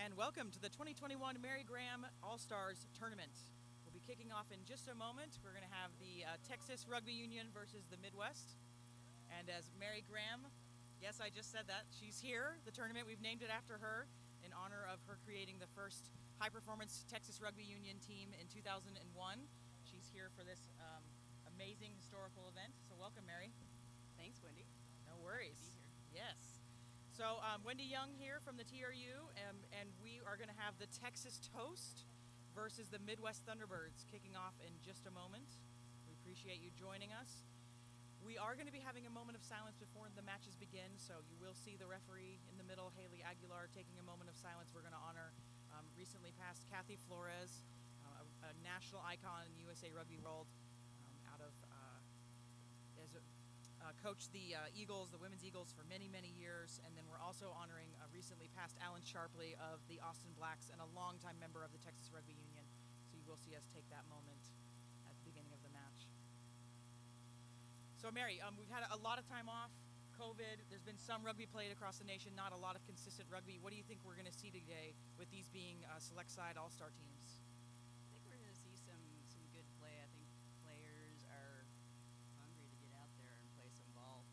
and welcome to the 2021 Mary Graham All-Stars Tournament. We'll be kicking off in just a moment. We're going to have the Texas Rugby Union versus the Midwest. And as Mary Graham, yes, I just said that, she's here, the tournament. We've named it after her in honor of her creating the first high-performance Texas Rugby Union team in 2001. She's here for this amazing historical event. So welcome, Mary. Thanks, Wendy. No worries. Nice to be here. Yes. So Wendy Young here from the TRU, and we are going to have the Texas Toast versus the Midwest Thunderbirds kicking off in just a moment. We appreciate you joining us. We are going to be having a moment of silence before the matches begin, so you will see the referee in the middle, Haley Aguilar, taking a moment of silence. We're going to honor recently passed Kathy Flores, a national icon in the USA Rugby world, coached the Eagles, the Women's Eagles, for many, many years. And then we're also honoring recently passed Alan Sharpley of the Austin Blacks and a longtime member of the Texas Rugby Union. So you will see us take that moment at the beginning of the match. So Mary, we've had a lot of time off, COVID. There's been some rugby played across the nation, not a lot of consistent rugby. What do you think we're going to see today with these being select side all-star teams? I think we're going to see some good play. I think players are hungry to get out there and play some ball.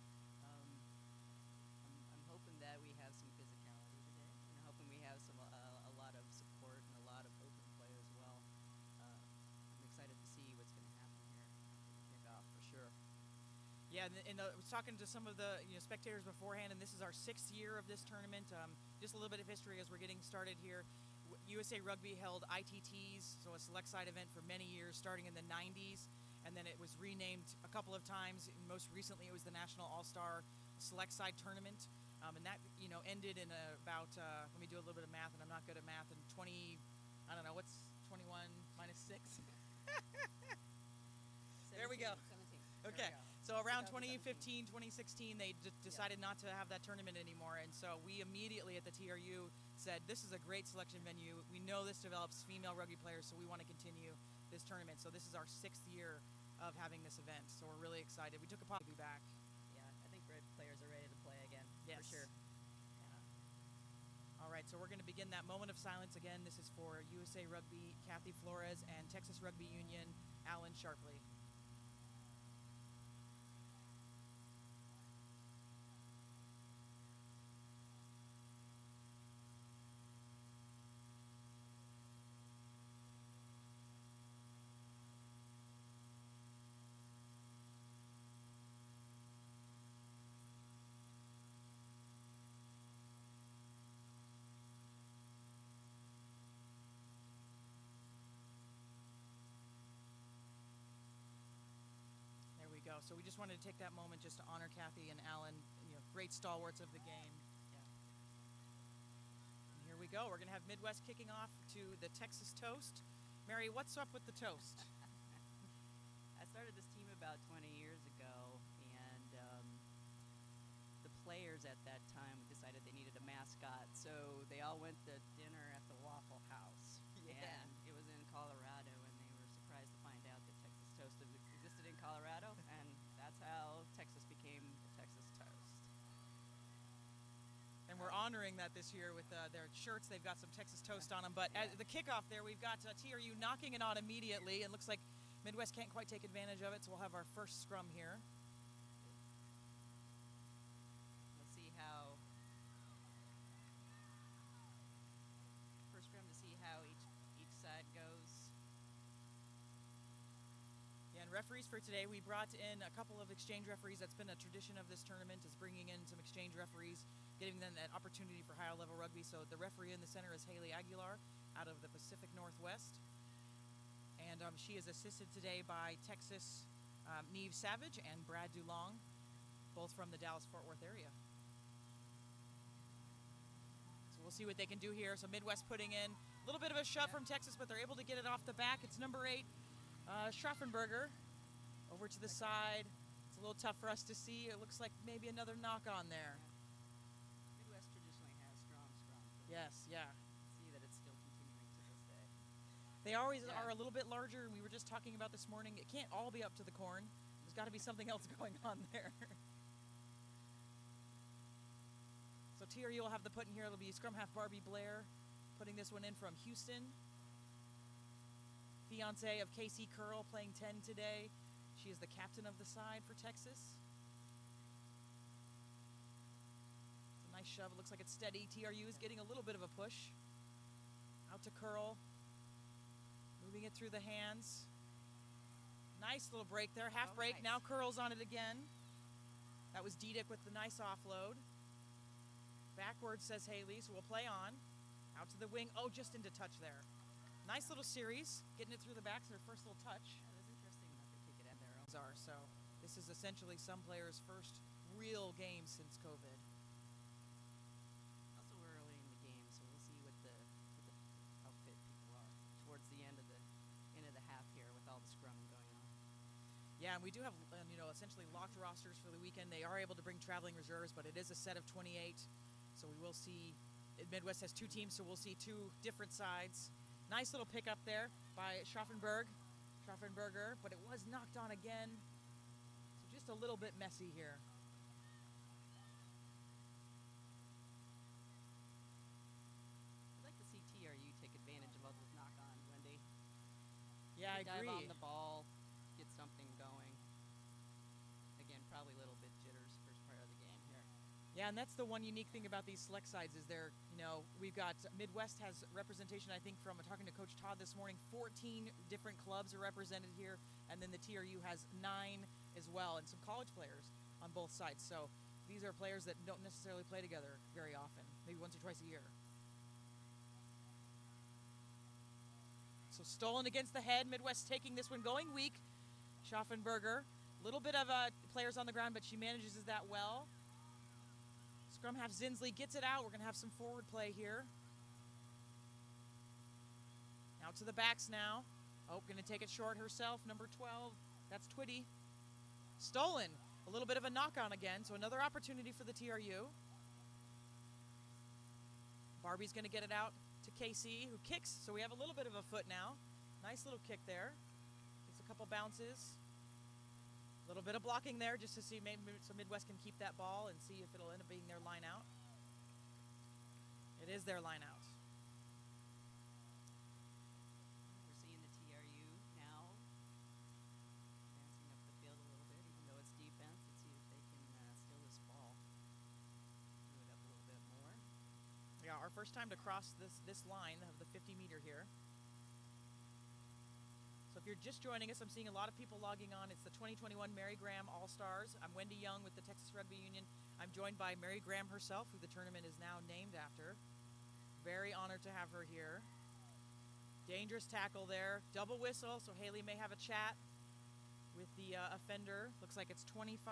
I'm hoping that we have some physicality today. I'm hoping we have a lot of support and a lot of open play as well. I'm excited to see what's going to happen here at the kickoff for sure. Yeah, and I was talking to some of the spectators beforehand, and this is our 6th year of this tournament. Just a little bit of history as we're getting started here. USA Rugby held ITTs, so a select side event, for many years, starting in the 90s, and then it was renamed a couple of times. Most recently, it was the National All-Star Select Side Tournament, and that ended in about let me do a little bit of math, and I'm not good at math. In 20, I don't know, what's 21 minus 6? There we go. 17. Okay, so around 2015, 2016, they decided not to have that tournament anymore, and so we immediately at the TRU said, this is a great selection venue. We know this develops female rugby players, so we want to continue this tournament. So this is our 6th year of having this event, so we're really excited. We took a pause to be back. Yeah, I think players are ready to play again, yes, for sure. Yeah. All right, so we're going to begin that moment of silence again. This is for USA Rugby, Kathy Flores, and Texas Rugby Union, Alan Sharpley. There we go. So we just wanted to take that moment just to honor Kathy and Alan, great stalwarts of the game. Yeah. And here we go. We're going to have Midwest kicking off to the Texas Toast. Mary, what's up with the toast? I started this team about 20 years ago, and the players at that time decided they needed a mascot, so they all went to dinner at the Waffle House. Yeah. And it was in Colorado, and they were surprised to find out that Texas Toast existed in Colorado, and that's how Texas became the Texas Toast. And we're honoring that this year with their shirts. They've got some Texas Toast on them. But at the kickoff there, we've got TRU knocking it on immediately. It looks like Midwest can't quite take advantage of it, so we'll have our first scrum here. Let's see how... First scrum to see how each side goes. Yeah, and referees for today, we brought in a couple of exchange referees. That's been a tradition of this tournament, is bringing in some exchange referees, giving them that opportunity for higher level rugby. So the referee in the center is Haley Aguilar out of the Pacific Northwest. And she is assisted today by Texas Neve Savage and Brad DuLong, both from the Dallas-Fort Worth area. So we'll see what they can do here. So Midwest putting in a little bit of a shove from Texas, but they're able to get it off the back. It's number 8. Schraffenberger over to the side. It's a little tough for us to see. It looks like maybe another knock on there. Yeah. Midwest traditionally has strong. Yes, yeah. See that it's still continuing to this day. They always are a little bit larger, and we were just talking about this morning. It can't all be up to the corn. There's got to be something else going on there. So TRU will have the put in here. It'll be scrum half Barbie Blair, putting this one in from Houston. Fiance of Casey Curl, playing 10 today. She is the captain of the side for Texas. It's a nice shove. It looks like it's steady. TRU is getting a little bit of a push. Out to Curl. Moving it through the hands. Nice little break there. Half break. Nice. Now Curl's on it again. That was Diedick with the nice offload. Backwards, says Haley, so we'll play on. Out to the wing. Oh, just into touch there. Nice little series. Getting it through the backs, their first little touch. That was interesting that they kick it in there. So this is essentially some players' first real game since COVID. Also early in the game, so we'll see how fit people are towards the end of the half here with all the scrumming going on. Yeah, and we do have essentially locked rosters for the weekend. They are able to bring traveling reserves, but it is a set of 28. So we will see. Midwest has 2 teams, so we'll see 2 different sides. Nice little pickup there by Schaffenberger, but it was knocked on again. So just a little bit messy here. I'd like to see TRU take advantage of all those knock-ons, Wendy. Yeah, I agree. Dive on the ball, get something going. Again, probably a little bit jitters first part of the game here. Yeah, and that's the one unique thing about these select sides is we've got Midwest has representation, I think, from talking to Coach Todd this morning, 14 different clubs are represented here, and then the TRU has 9 as well, and some college players on both sides. So these are players that don't necessarily play together very often, maybe once or twice a year. So stolen against the head, Midwest taking this one, going weak. Schaffenberger, a little bit of players on the ground, but she manages that well. Scrum half Zinsley gets it out. We're going to have some forward play here. Out to the backs now. Oh, going to take it short herself, number 12. That's Twitty. Stolen. A little bit of a knock-on again, so another opportunity for the TRU. Barbie's going to get it out to Casey, who kicks, so we have a little bit of a foot now. Nice little kick there. Gets a couple bounces. A little bit of blocking there just to see maybe so Midwest can keep that ball and see if it'll end up being their line out. It is their line out. We're seeing the TRU now advancing up the field a little bit, even though it's defense. Let's see if they can steal this ball. Move it up a little bit more. Yeah, our first time to cross this line of the 50-meter here. So if you're just joining us, I'm seeing a lot of people logging on. It's the 2021 Mary Graham All-Stars. I'm Wendy Young with the Texas Rugby Union. I'm joined by Mary Graham herself, who the tournament is now named after. Very honored to have her here. Dangerous tackle there. Double whistle, so Haley may have a chat with the offender. Looks like it's 25.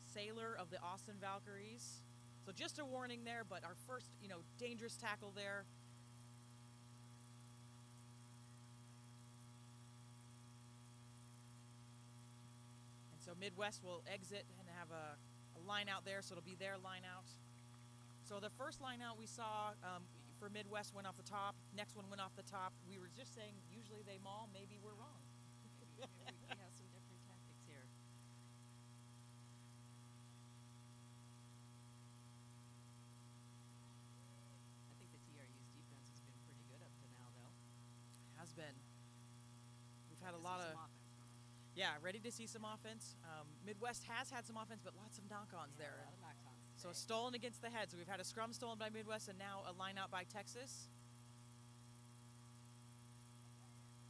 Sailor of the Austin Valkyries. So just a warning there, but our first, dangerous tackle there. So Midwest will exit and have a line out there, so it'll be their line out. So the first line out we saw for Midwest went off the top. Next one went off the top. We were just saying usually they maul. Maybe we're wrong. Maybe we have some different tactics here. I think the TRU's defense has been pretty good up to now, though. Has been. We've had a Ready to lot see of... some offense. Yeah, ready to see some offense. Midwest has had some offense, but lots of knock-ons there. A lot of knock-ons So today. stolen against the head. So we've had a scrum stolen by Midwest and now a line out by Texas.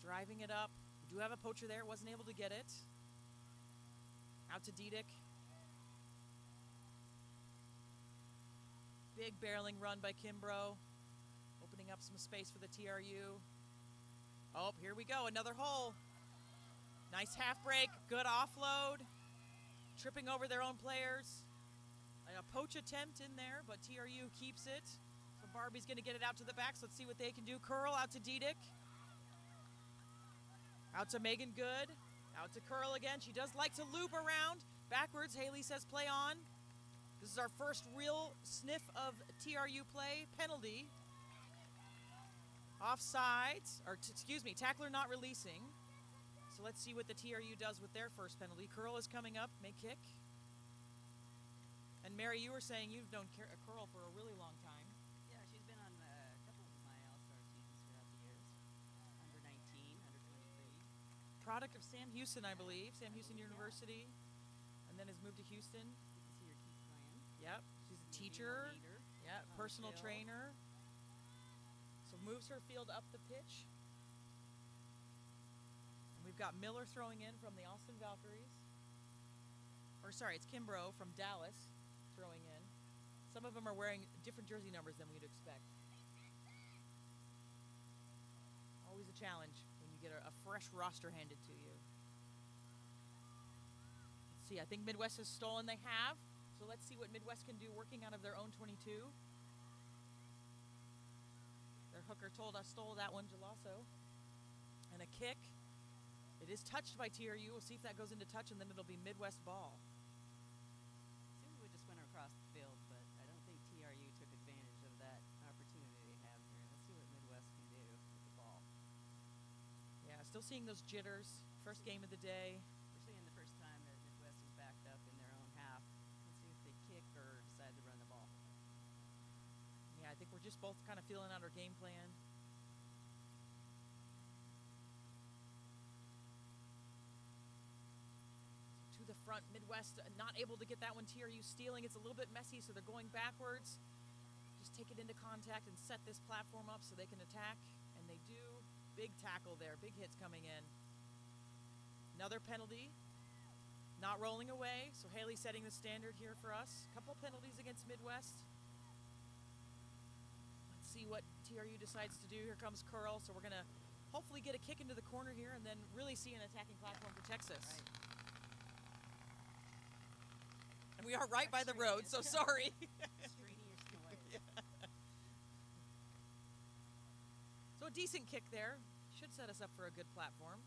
Driving it up. We do have a poacher there. Wasn't able to get it. Out to Diedick. Big barreling run by Kimbrough. Opening up some space for the TRU. Oh, here we go. Another hole. Nice half break. Good offload. Tripping over their own players. A poach attempt in there, but TRU keeps it. So Barbie's going to get it out to the backs. Let's see what they can do. Curl out to Diedick. Out to Megan Good. Out to Curl again. She does like to loop around. Backwards, Haley says play on. This is our first real sniff of TRU play. Penalty. Offsides, tackler not releasing. So let's see what the TRU does with their first penalty. Curl is coming up, may kick. And Mary, you were saying you've known Curl for a really long time. Yeah, she's been on product of Sam Houston, I believe. Sam Houston University. And then has moved to Houston. You can see her keep playing. Yep. She's a Maybe teacher. leader Yeah, on the personal field. trainer. So moves her field up the pitch. And we've got Miller throwing in from the Austin Valkyries. Or sorry, it's Kimbrough from Dallas throwing in. Some of them are wearing different jersey numbers than we'd expect. Always a challenge when you get a fresh roster handed to you. Let's see, I think Midwest has stolen. They have. So let's see what Midwest can do working out of their own 22. Their hooker stole that one, Gelasso. And a kick. It is touched by TRU. We'll see if that goes into touch, and then it'll be Midwest ball. Seems we just went across the field, but I don't think TRU took advantage of that opportunity they have here. Let's see what Midwest can do with the ball. Yeah, still seeing those jitters. First game of the day. We're seeing the first time that Midwest is backed up in their own half. Let's see if they kick or decide to run the ball. Yeah, I think we're just both kind of feeling out our game plan. To the front, Midwest not able to get that one. TRU stealing. It's a little bit messy, so they're going backwards. Just take it into contact and set this platform up so they can attack, and they do. Big tackle there, big hits coming in. Another penalty. Not rolling away, so Haley setting the standard here for us. Couple penalties against Midwest. Let's see what TRU decides to do. Here comes Curl, so we're going to hopefully get a kick into the corner here and then really see an attacking platform for Texas. Right. And we are right by the road, so sorry. Streenier noise. Yeah. So a decent kick there. Should set us up for a good platform.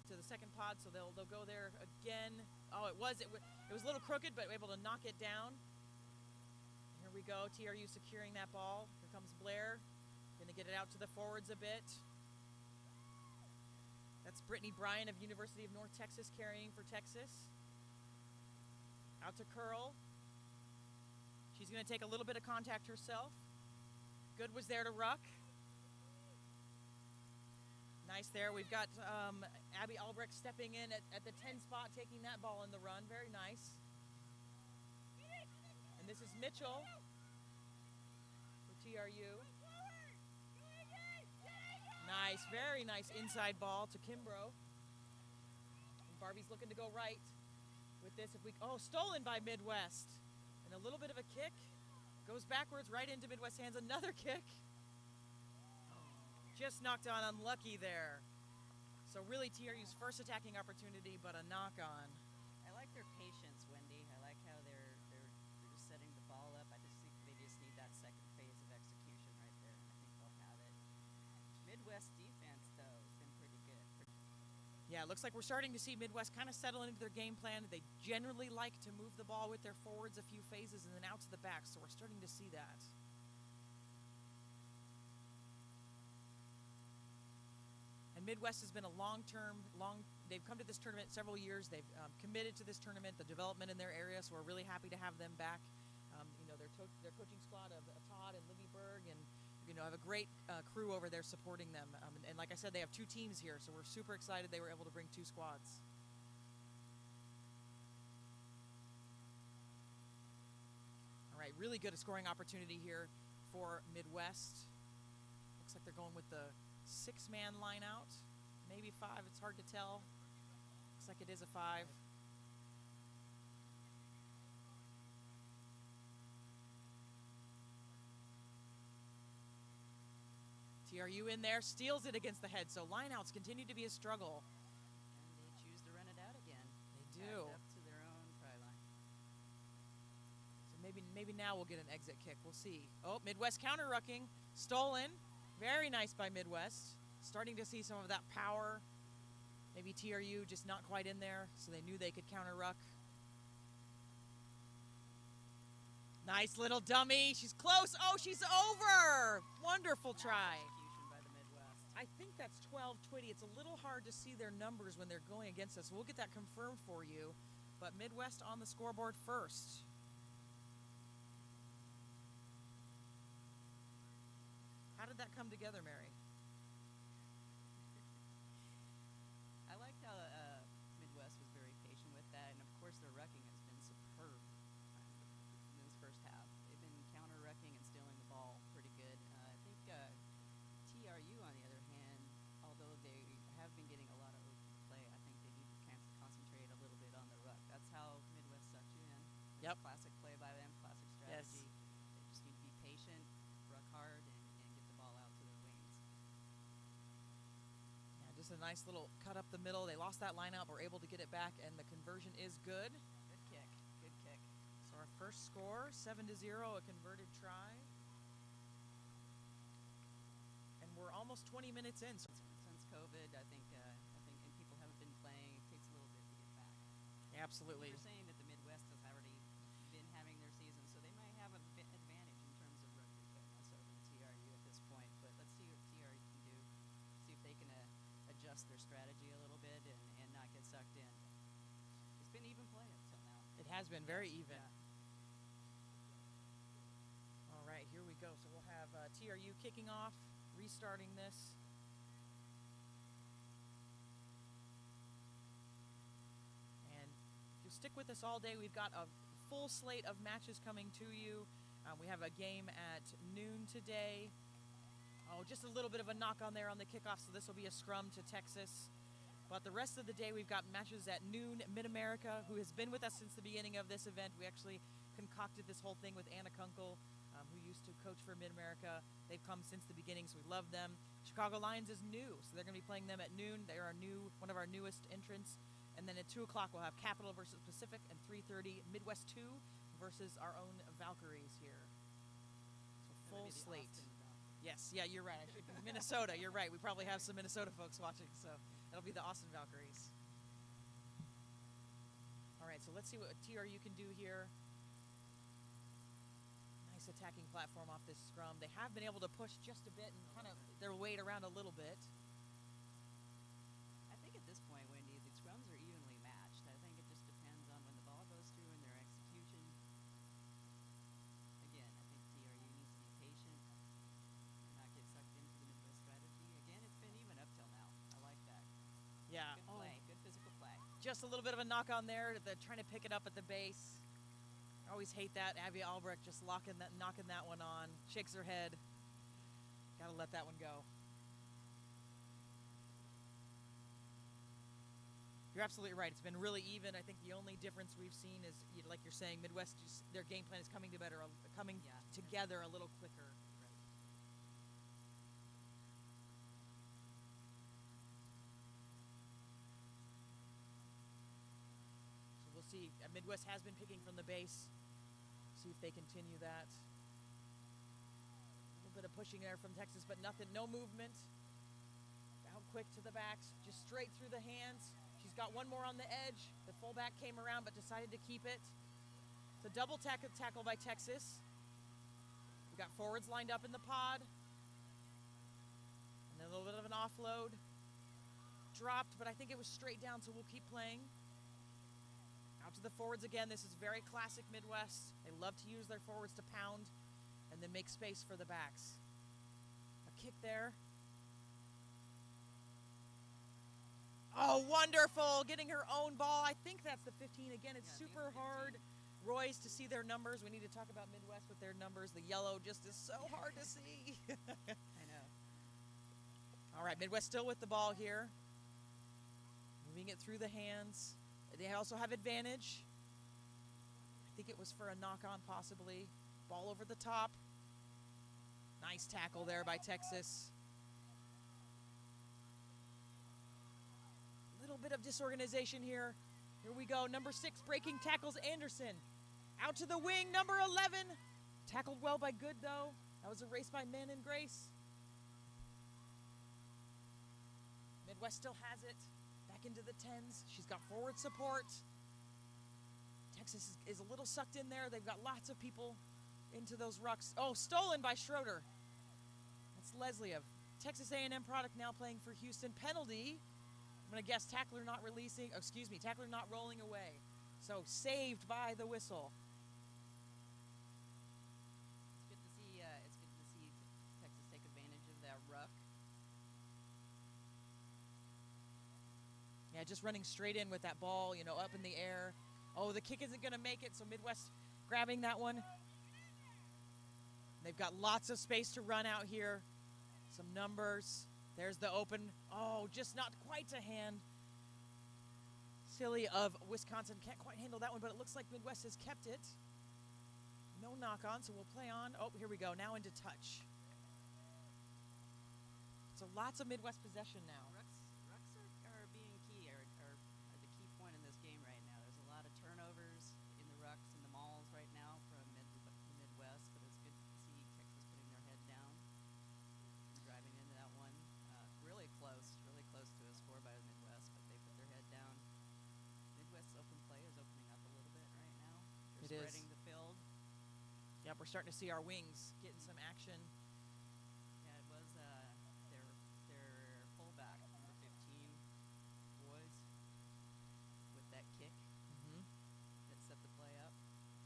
To the second pod, so they'll go there again. Oh, it was a little crooked, but able to knock it down. Here we go. TRU securing that ball. Here comes Blair. Going to get it out to the forwards a bit. That's Brittany Bryan of University of North Texas carrying for Texas. Out to Curl. She's going to take a little bit of contact herself. Good was there to Ruck. Nice there. We've got Abby Albrecht stepping in at the 10 spot, taking that ball in the run. Very nice. And this is Mitchell for TRU. Nice, very nice inside ball to Kimbrough. And Barbie's looking to go right with this. Stolen by Midwest. And a little bit of a kick. Goes backwards right into Midwest hands. Another kick. Just knocked on, unlucky there. So really TRU's first attacking opportunity, but a knock on. I like their patience, Wendy. I like how they're just setting the ball up. I just think they just need that second phase of execution right there. I think they'll have it. Midwest defense, though, has been pretty good. Yeah, it looks like we're starting to see Midwest kind of settle into their game plan. They generally like to move the ball with their forwards a few phases and then out to the back, so we're starting to see that. And Midwest has been a they've come to this tournament several years. They've committed to this tournament, the development in their area, so we're really happy to have them back. Their coaching squad of Todd and Libby Berg, and have a great crew over there supporting them. And like I said, they have two teams here, so we're super excited they were able to bring two squads. All right, really good scoring opportunity here for Midwest. Looks like they're going with the 6-man line out, maybe 5. It's hard to tell. Looks like it is a 5. TRU in there, steals it against the head. So lineouts continue to be a struggle. And they choose to run it out again. They do. Backed up to their own try line. So maybe now we'll get an exit kick. We'll see. Oh, Midwest counter-rucking. Stolen. Very nice by Midwest. Starting to see some of that power. Maybe TRU just not quite in there, so they knew they could counter-ruck. Nice little dummy. She's close. Oh, she's over. Wonderful try. Execution by the Midwest. I think that's 12-20. It's a little hard to see their numbers when they're going against us. We'll get that confirmed for you. but Midwest on the scoreboard first. How did that come together, Mary? I liked how Midwest was very patient with that, and of course their rucking has been superb in this first half. They've been counter-rucking and stealing the ball pretty good. I think TRU, on the other hand, although they have been getting a lot of open play, I think they need to concentrate a little bit on the ruck. That's how Midwest sucked you in. Yep. Classic play by them, classic strategy. Yes. They just need to be patient, ruck hard, and get the ball out to their wings. Yeah, just a nice little cut up the middle. They lost that line out, but were able to get it back, and the conversion is good. Good kick, good kick. So our first score, 7-0, a converted try. And we're almost 20 minutes in. So Since COVID, I think, and people haven't been playing. It takes a little bit to get back. absolutely. You're saying that the Midwest has already been having their season, so they might have a bit advantage in terms of rugby fitness over the TRU at this point. But let's see what TRU can do. See if they can adjust their strategy a little bit and not get sucked in. It's been even play until now. It has been very even. Yeah. All right, here we go. So we'll have TRU kicking off, restarting this. And if you'll stick with us all day, we've got a full slate of matches coming to you. We have a game at noon today. Oh, just a little bit of a knock on there on the kickoff, so this will be a scrum to Texas. But the rest of the day, we've got matches at noon. Mid-America, who has been with us since the beginning of this event. We actually concocted this whole thing with Anna Kunkel, who used to coach for Mid-America. They've come since the beginning, so we love them. Chicago Lions is new, so they're going to be playing them at noon. They are one of our newest entrants. And then at 2 o'clock, we'll have Capital versus Pacific, and 3:30, Midwest 2 versus our own Valkyries here. So full slate. Yes, yeah, you're right. Minnesota, you're right. We probably have some Minnesota folks watching, so that'll be the Austin Valkyries. All right, so let's see what TRU can do here. Nice attacking platform off this scrum. They have been able to push just a bit and kind of their weight around a little bit. I think at this point, Wendy, the scrums are evenly matched. I think it just depends on when the ball goes through and their execution. Again, I think TRU needs to be patient, not get sucked into the Midwest strategy. Again, it's been even up till now. I like that. Yeah. Good play, good physical play. Just a little bit of a knock on there. They're trying to pick it up at the base. I always hate that. Abby Albrecht just knocking that one on. Shakes her head. Got to let that one go. You're absolutely right. It's been really even. I think the only difference we've seen is, like you're saying, Midwest, just, their game plan is coming together a little quicker. So we'll see. Midwest has been picking from the base. See if they continue that. A little bit of pushing there from Texas, but nothing, no movement. Down quick to the backs, just straight through the hands. She's got one more on the edge. The fullback came around but decided to keep it. It's a double tackle by Texas. We've got forwards lined up in the pod. And then a little bit of an offload. Dropped, but I think it was straight down, so we'll keep playing. Out to the forwards again. This is very classic Midwest. They love to use their forwards to pound and then make space for the backs. A kick there. Oh, wonderful. Getting her own ball. I think that's the 15. Again, it's super hard, Roy's, to see their numbers. We need to talk about Midwest with their numbers. The yellow just is so hard to see. I know. All right, Midwest still with the ball here. Moving it through the hands. They also have advantage. I think it was for a knock-on possibly. Ball over the top. Nice tackle there by Texas. Little bit of disorganization here. Here we go. Number 6 breaking tackles Anderson. Out to the wing, number 11. Tackled well by Good, though. That was a race by Man and Grace. Midwest still has it. Back into the 10s. She's got forward support. Texas is a little sucked in there. They've got lots of people into those rucks. Oh, stolen by Schroeder. That's Leslie of Texas A&M product now playing for Houston. Penalty. I'm going to guess tackler not rolling away. So saved by the whistle. It's good to see. Texas take advantage of that ruck. Yeah, just running straight in with that ball, you know, up in the air. Oh, the kick isn't going to make it, so Midwest grabbing that one. They've got lots of space to run out here. Some numbers. There's the open. Oh, just not quite to hand. Silly of Wisconsin. Can't quite handle that one, but it looks like Midwest has kept it. No knock on, so we'll play on. Oh, here we go. Now into touch. So lots of Midwest possession now. Rucks are being key, are the key point in this game right now. There's a lot of turnovers in the rucks and the mauls right now from the Midwest, but it's good to see Texas putting their head down and driving into that one. Really close to a score by the Midwest, but they put their head down. Midwest's open play is opening up a little bit right now. They're spreading the field. Yep, we're starting to see our wings getting some action. Yeah, it was their fullback, number 15, Boys, with that kick that set the play up.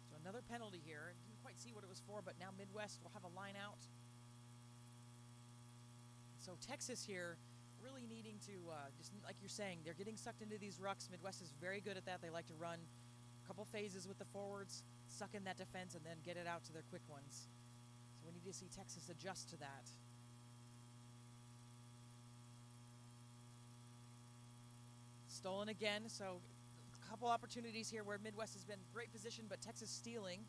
So another penalty here. Didn't quite see what it was for, but now Midwest will have a line out. So Texas here really needing to, just like you're saying, they're getting sucked into these rucks. Midwest is very good at that. They like to run a couple phases with the forwards, suck in that defense, and then get it out to their quick ones. So we need to see Texas adjust to that. Stolen again, so a couple opportunities here where Midwest has been great position, but Texas stealing.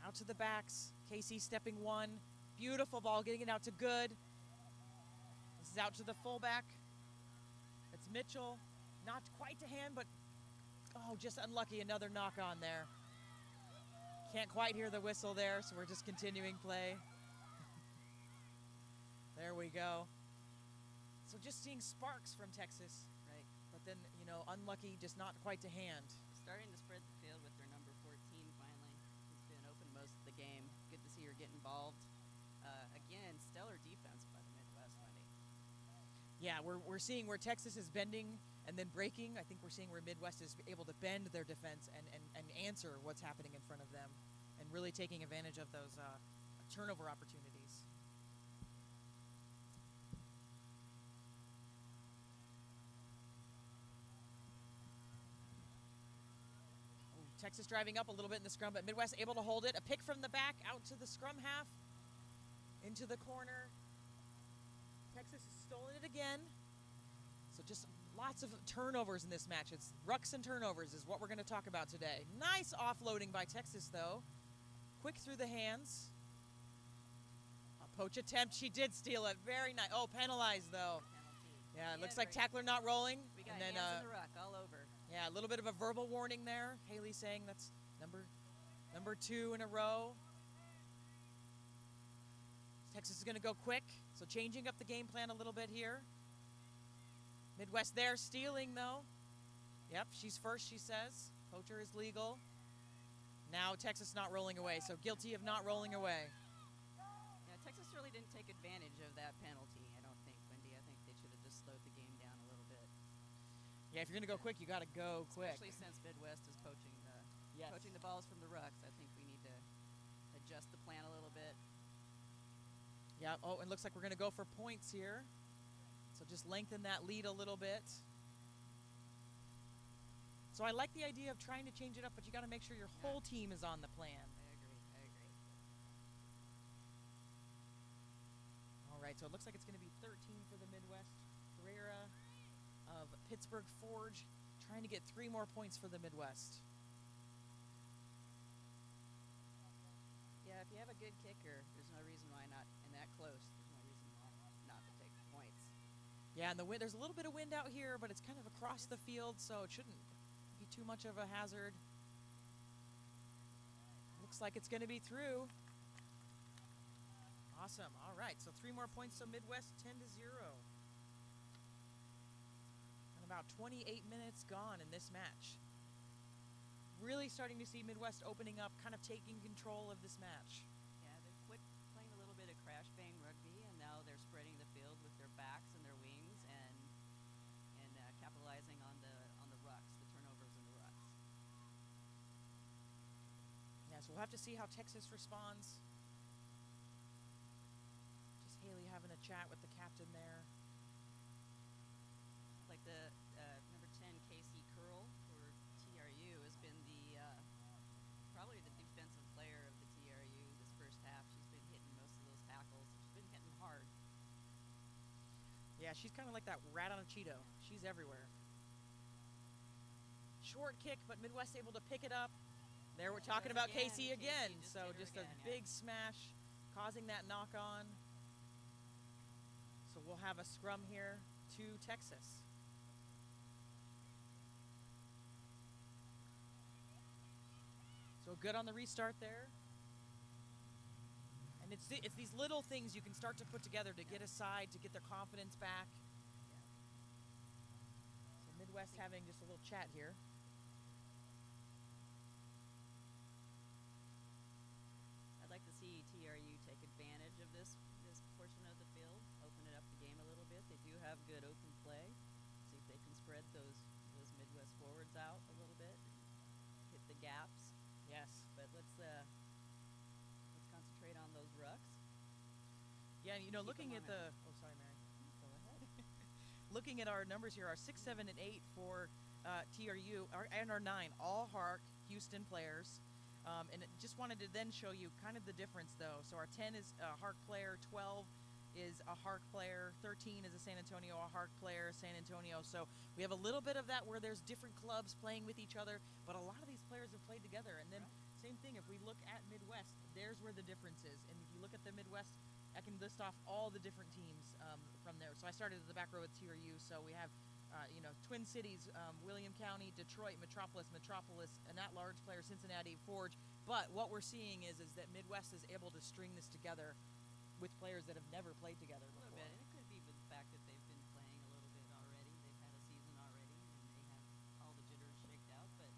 Out to the backs. Casey stepping one. Beautiful ball, getting it out to Good. This is out to the fullback. It's Mitchell. Not quite to hand, but oh, just unlucky. Another knock on there. Can't quite hear the whistle there, so we're just continuing play. There we go. So just seeing sparks from Texas. Right. But then, you know, unlucky, just not quite to hand. Starting to spread the field with their number 14 finally. He's been open most of the game. Good to see her get involved. Again, stellar defense by the Midwest, Wendy. Yeah, we're seeing where Texas is bending and then breaking. I think we're seeing where Midwest is able to bend their defense and answer what's happening in front of them and really taking advantage of those turnover opportunities. Texas driving up a little bit in the scrum, but Midwest able to hold it. A pick from the back out to the scrum half, into the corner. Texas has stolen it again. So just lots of turnovers in this match. It's rucks and turnovers is what we're going to talk about today. Nice offloading by Texas, though. Quick through the hands. A poach attempt. She did steal it. Very nice. Oh, penalized, though. Penalty. Yeah, it looks like tackler not rolling. We got and then, hands in the ruck all over. Yeah, a little bit of a verbal warning there. Haley saying that's number 2 in a row. Texas is going to go quick, so changing up the game plan a little bit here. Midwest there, stealing though. Yep, she's first, she says. Poacher is legal. Now Texas not rolling away, so guilty of not rolling away. Yeah, Texas really didn't take advantage of that penalty, I don't think, Wendy. I think they should have just slowed the game down a little bit. Yeah, if you're going to go quick, you got to go quick. Especially since Midwest is poaching the balls from the rucks. I think we need to adjust the plan a little bit. Yeah, oh, and looks like we're going to go for points here. So just lengthen that lead a little bit. So I like the idea of trying to change it up, but you got to make sure your whole team is on the plan. I agree. All right, so it looks like it's going to be 13 for the Midwest. Carrera of Pittsburgh Forge trying to get 3 more points for the Midwest. Yeah, if you have a good kicker, there's no reason why not, and that close, there's no reason why not to take the points. Yeah, and the wind, there's a little bit of wind out here, but it's kind of across the field, so it shouldn't be too much of a hazard. Looks like it's going to be through. Awesome. All right, so 3 more points, so Midwest 10-0. And about 28 minutes gone in this match. Really starting to see Midwest opening up, kind of taking control of this match. Yeah, they've quit playing a little bit of crash bang rugby, and now they're spreading the field with their backs and their wings, and capitalizing on the rucks, the turnovers in the rucks. Yeah, so we'll have to see how Texas responds. Just Haley having a chat with the captain there. Like the number 10 Casey Curl for TRU has been the probably the defensive player of the TRU this first half. She's been hitting most of those tackles. She's been hitting hard. Yeah, she's kind of like that rat on a Cheeto. She's everywhere. Short kick, but Midwest able to pick it up. There we're talking about Casey again. So just a big smash causing that knock on. So we'll have a scrum here to Texas. So good on the restart there. And it's these little things you can start to put together to get aside, to get their confidence back. So Midwest having just a little chat here. I'd like to see TRU take advantage of this portion of the field, open it up the game a little bit. They do have good open play. See if they can spread those Midwest forwards out a little bit, hit the gaps. Yes. But let's concentrate on those rucks. Yeah, you know, looking at the sorry, Mary. Go ahead. Looking at our numbers here, our 6, 7, and 8 for TRU, and our 9, all Hark Houston players. And just wanted to then show you kind of the difference, though. So our 10 is a Hark player, 12 is a Hark player, 13 is a San Antonio, a Hark player, San Antonio. So we have a little bit of that where there's different clubs playing with each other, but a lot of these players have played together. And then same thing, if we look at Midwest, there's where the difference is. And if you look at the Midwest, I can list off all the different teams from there. So I started at the back row with TRU. So we have, Twin Cities, William County, Detroit, Metropolis, an at-large player, Cincinnati, Forge. But what we're seeing is that Midwest is able to string this together with players that have never played together before. A little bit. And it could be with the fact that they've been playing a little bit already. They've had a season already, and they have all the jitters shaked out. But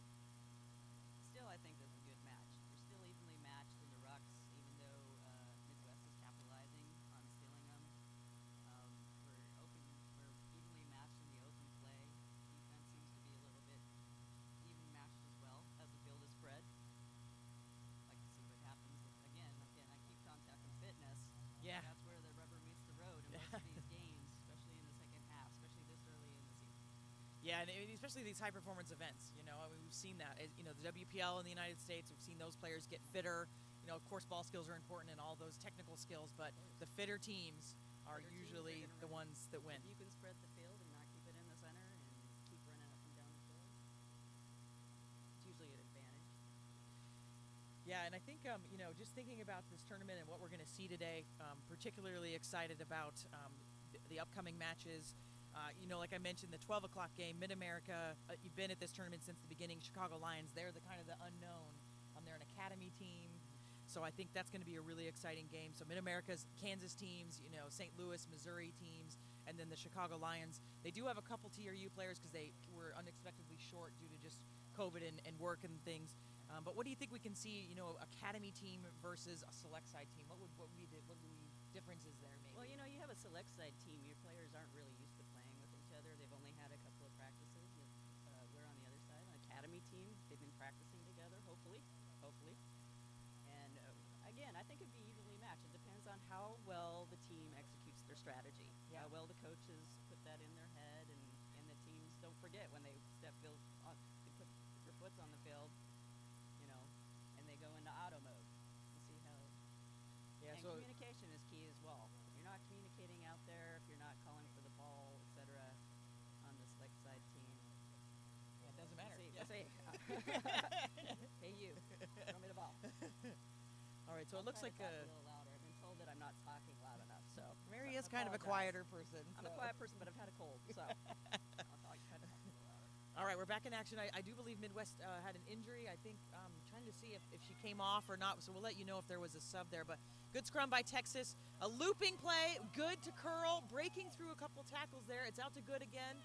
still, I think that's a good match. They're still evenly matched in the rucks, even though Midwest is capitalizing on stealing them. We're evenly matched in the open play. Defense seems to be a little bit even matched as well as the field is spread. Like to see what happens. Again, I keep contact and fitness. Yeah. That's where the rubber meets the road in most of these games, especially in the second half, especially this early in the season. Yeah, and especially these high-performance events. You know, I mean, we've seen that. You know, the WPL in the United States, we've seen those players get fitter. You know, of course, ball skills are important and all those technical skills, but the fitter teams are usually the ones that win. If you can spread the field and not keep it in the center and keep running up and down the field, it's usually an advantage. Yeah, and I think, just thinking about this tournament and what we're going to see today, particularly excited about the upcoming matches. Like I mentioned, the 12 o'clock game, Mid-America, you've been at this tournament since the beginning. Chicago Lions, they're the kind of the unknown. They're an academy team. So I think that's going to be a really exciting game. So Mid-America's Kansas teams, St. Louis, Missouri teams, and then the Chicago Lions. They do have a couple TRU players because they were unexpectedly short due to just COVID and work and things. But what do you think we can see, academy team versus a select side team? What would be the differences there, maybe? Well, you have a select side team. Your players aren't really used to playing with each other. They've only had a couple of practices. We're on the other side. An academy team, they've been practicing together, hopefully. And again, I think it'd be evenly matched. It depends on how well the team executes their strategy. Yeah. How well the coaches put that in their head, and the teams don't forget when they they put their foots on the field, and they go into auto mode. You see how. Yeah, And so communication is key as well. If you're not communicating out there, if you're not calling for the ball, etc., on the select side team, it doesn't matter. let's see. Hey, you, throw me the ball. All right, so it looks like a little louder. I've been told that I'm not talking loud enough, so Mary I is kind of a apologize. quieter person. I'm a quiet person, but I've had a cold, so I'll talk a little louder. All right, we're back in action. I do believe Midwest had an injury. I think trying to see if she came off or not, so we'll let you know if there was a sub there. But good scrum by Texas. A looping play, good to Curl, breaking through a couple tackles there. It's out to Good again.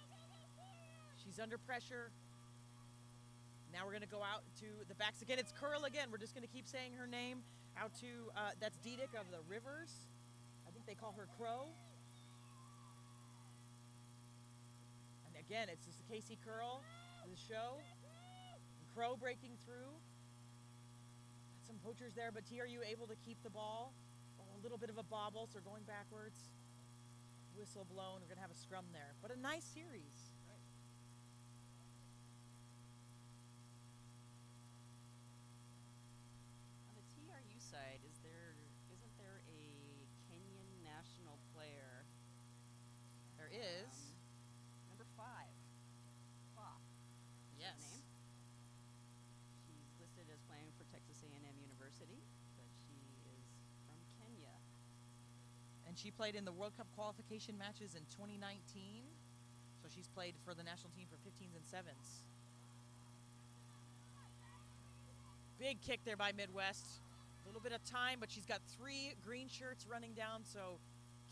She's under pressure. Now we're going to go out to the backs again. It's Curl again. We're just going to keep saying her name. Out to, that's Diedick of the Rivers. I think they call her Crow. And again, it's just Casey Curl, the show. And Crow breaking through. some poachers there, but TRU able to keep the ball. Oh, a little bit of a bobble, so going backwards. Whistle blown. We're going to have a scrum there. But a nice series. Right. On the TRU side, isn't there a Kenyan national player? There is. Number 5. Fa. Yes. Her name. She's listed as playing for Texas A&M University, but she is from Kenya. And she played in the World Cup qualification matches in 2019. So she's played for the national team for 15s and 7s. Big kick there by Midwest. A little bit of time, but she's got 3 green shirts running down, so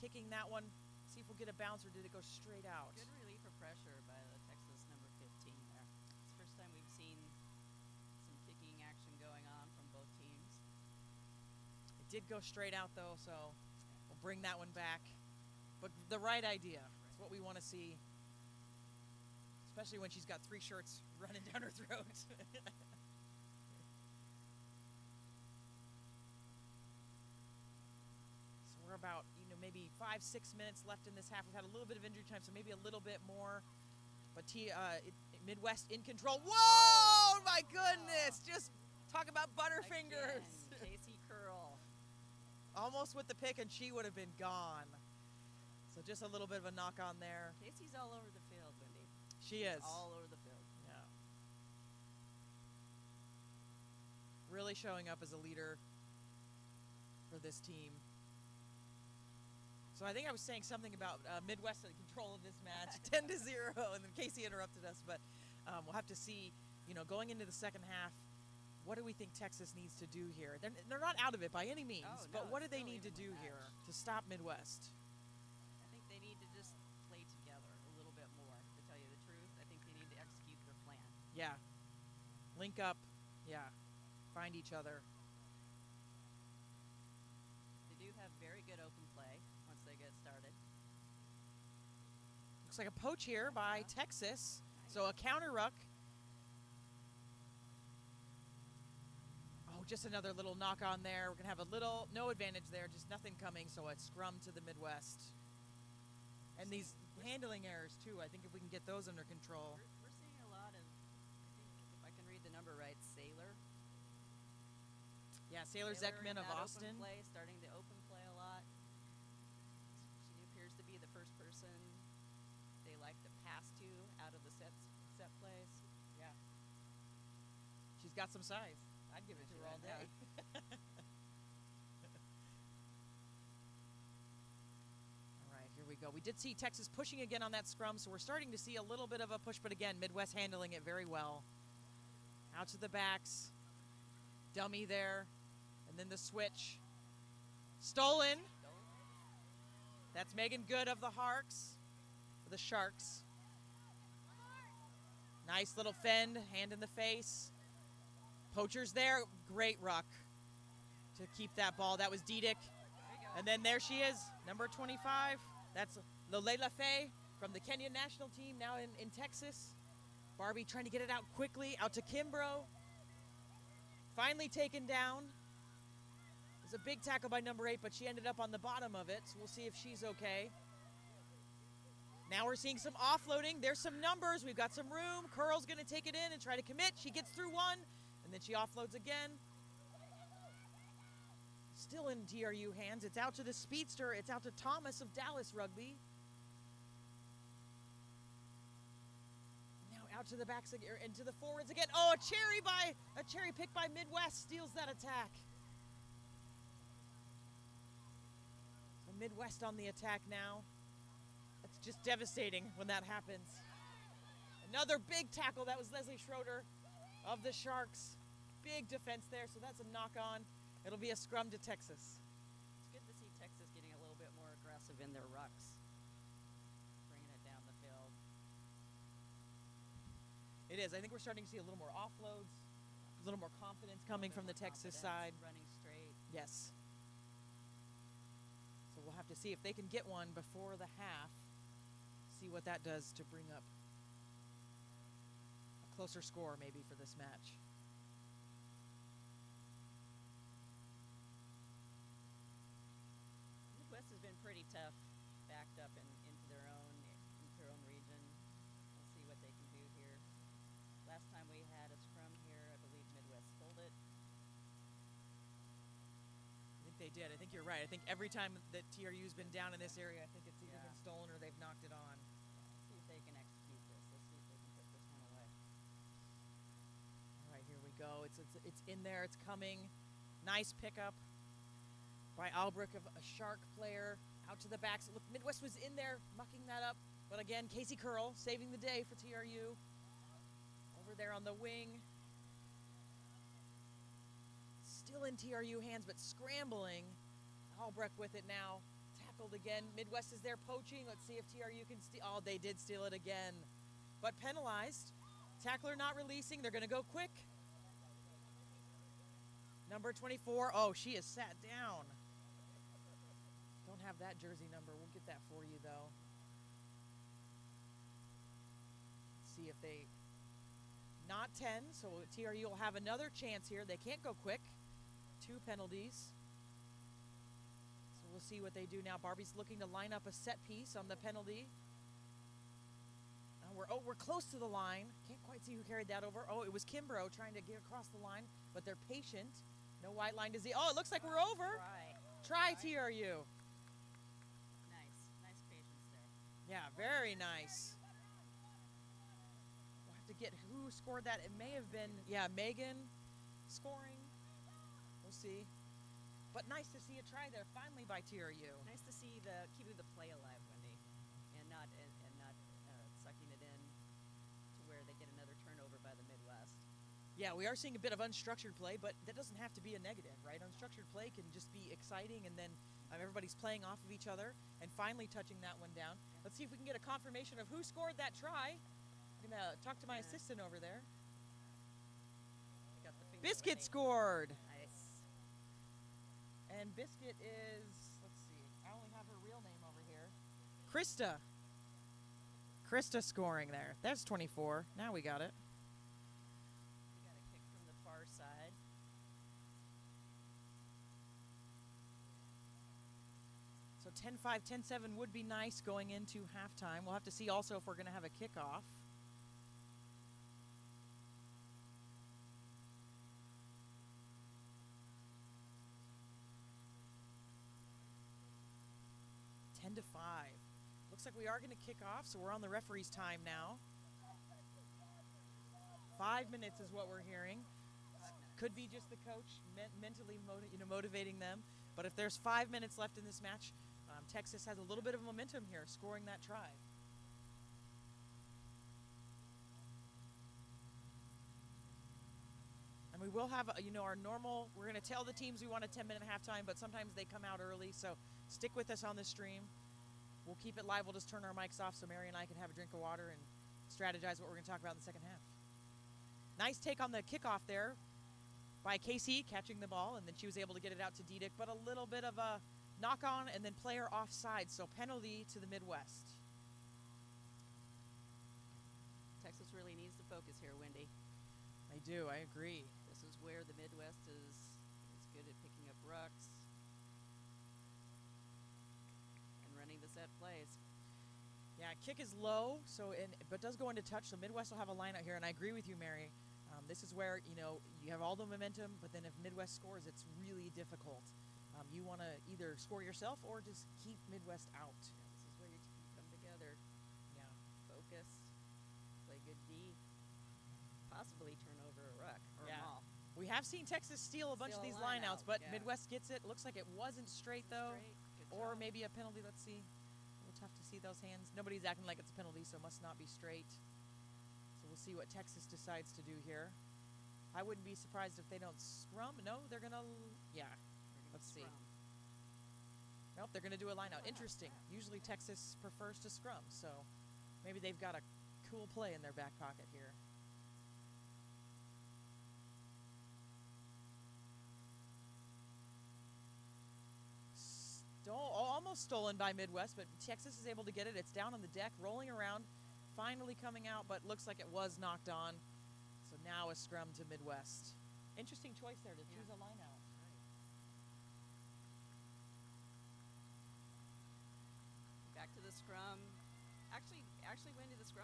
kicking that one. See if we'll get a bounce, or did it go straight out? Good relief of pressure by the Texas number 15 there. It's the first time we've seen some kicking action going on from both teams. It did go straight out, though, so we'll bring that one back. But the right idea. It's what we want to see, especially when she's got 3 shirts running down her throat. So we're about, maybe 5-6 minutes left in this half. We've had a little bit of injury time, so maybe a little bit more. But Midwest in control. Whoa! My goodness! Just talk about butterfingers. Again, Casey Curl. Almost with the pick, and she would have been gone. So just a little bit of a knock on there. Casey's all over the field, Wendy. She is. All over the field. Yeah. Really showing up as a leader for this team. So I think I was saying something about Midwest in control of this match, 10-0, and then Casey interrupted us. But we'll have to see, going into the second half, what do we think Texas needs to do here? They're not out of it by any means, but what do they need to do here to stop Midwest? I think they need to just play together a little bit more, to tell you the truth. I think they need to execute their plan. Yeah. Link up. Yeah. Find each other. They do have very good open play once they get started. Looks like a poach here by Texas. So a counter ruck. Oh, just another little knock on there. We're going to have no advantage there, just nothing coming. So a scrum to the Midwest. And these handling errors, too. I think if we can get those under control. We're seeing a lot of, I think, if I can read the number right, Sailor. Yeah, Sailor Zekman of Austin. Open play, starting to open play a lot. She appears to be the first person they like to pass to out of the set plays. Yeah. She's got some size. I'd give it to her all day. All right, here we go. We did see Texas pushing again on that scrum, so we're starting to see a little bit of a push, but again, Midwest handling it very well. Out to the backs. Dummy there. And then the switch. Stolen. That's Megan Good of the Sharks. Nice little fend, hand in the face. Poachers there. Great ruck to keep that ball. That was Diedick. And then there she is, number 25. That's Lolela Faye from the Kenyan national team, now in Texas. Barbie trying to get it out quickly, out to Kimbrough. Finally taken down. It was a big tackle by number 8, but she ended up on the bottom of it, so we'll see if she's okay. Now we're seeing some offloading. There's some numbers. We've got some room. Curl's going to take it in and try to commit. She gets through one, and then she offloads again. Still in TRU hands. It's out to the speedster. It's out to Thomas of Dallas Rugby. Now out to the backs again, into the forwards again. Oh, a cherry pick by Midwest steals that attack. So Midwest on the attack now. That's just devastating when that happens. Another big tackle. That was Leslie Schroeder of the Sharks. Big defense there, so that's a knock-on. It'll be a scrum to Texas. It's good to see Texas getting a little bit more aggressive in their rucks, bringing it down the field. It is. I think we're starting to see a little more offloads, a little more confidence coming from the Texas side. Running straight. Yes. So we'll have to see if they can get one before the half, see what that does to bring up a closer score maybe for this match. tough, backed up into their own region. We'll see what they can do here. Last time we had a scrum here, I believe Midwest stole it. I think they did. I think you're right. I think every time that TRU's been down in this area, I think it's either been stolen or they've knocked it on. Let's see if they can execute this. Let's see if they can put this one away. All right, here we go. It's in there. It's coming. Nice pickup by Albrecht, of a Shark player, out to the backs. Look, Midwest was in there mucking that up. But again, Casey Curl saving the day for TRU. Over there on the wing. Still in TRU hands, but scrambling. Albrecht with it now. Tackled again. Midwest is there poaching. Let's see if TRU can steal. Oh, they did steal it again. But penalized. Tackler not releasing. They're going to go quick. Number 24. Oh, she is sat down. Don't have that jersey number. We'll get that for you, though. Let's see if they... Not 10, so TRU will have another chance here. They can't go quick. 2 penalties. So we'll see what they do now. Barbie's looking to line up a set piece on the penalty. We're close to the line. Can't quite see who carried that over. Oh, it was Kimbrough trying to get across the line, but they're patient. No white line to see. Oh, it looks like we're over. Try TRU. Nice patience there. Yeah, very nice. We'll have to get who scored that. It may have been, yeah, Megan scoring. We'll see. But nice to see a try there finally by TRU. Nice to see keeping the play alive, Wendy, and not sucking it in to where they get another turnover by the Midwest. Yeah, we are seeing a bit of unstructured play, but that doesn't have to be a negative, right? Unstructured play can just be exciting, and then everybody's playing off of each other and finally touching that one down. Let's see if we can get a confirmation of who scored that try. I'm going to talk to my assistant over there. Biscuit scored. Nice. And Biscuit is, let's see, I only have her real name over here. Krista scoring there. That's 24. Now we got it. We got a kick from the far side. So 10-5, 10-7 would be nice going into halftime. We'll have to see also if we're going to have a kickoff. To 5. Looks like we are going to kick off, so we're on the referee's time now. 5 minutes is what we're hearing. Could be just the coach mentally motivating them. But if there's 5 minutes left in this match, Texas has a little bit of momentum here, scoring that try. And we will have, our normal, we're going to tell the teams we want a 10-minute halftime, but sometimes they come out early, so stick with us on the stream. We'll keep it live. We'll just turn our mics off so Mary and I can have a drink of water and strategize what we're going to talk about in the second half. Nice take on the kickoff there by Casey, catching the ball, and then she was able to get it out to Diedick, but a little bit of a knock-on and then player offside, so penalty to the Midwest. Texas really needs to focus here, Wendy. I do. I agree. This is where the Midwest is good at picking up rucks and running the set plays. Yeah, kick is low, but does go into touch, so Midwest will have a line out here, and I agree with you, Mary. This is where, you have all the momentum, but then if Midwest scores, it's really difficult. You want to either score yourself or just keep Midwest out. Yeah, this is where your team come together. Yeah. Focus, play good D, possibly turn over a ruck or a maul. We have seen Texas steal a bunch of these lineouts, but Midwest gets it. Looks like it wasn't straight, though. Or maybe a penalty. Let's see. A little tough to see those hands. Nobody's acting like it's a penalty, so it must not be straight. So we'll see what Texas decides to do here. I wouldn't be surprised if they don't scrum. No, they're going to, let's see. Nope, they're going to do a lineout. Interesting. Usually Texas prefers to scrum, so maybe they've got a cool play in their back pocket here. Almost stolen by Midwest, but Texas is able to get it. It's down on the deck, rolling around, finally coming out, but looks like it was knocked on. So now a scrum to Midwest. Interesting choice there to choose a line out.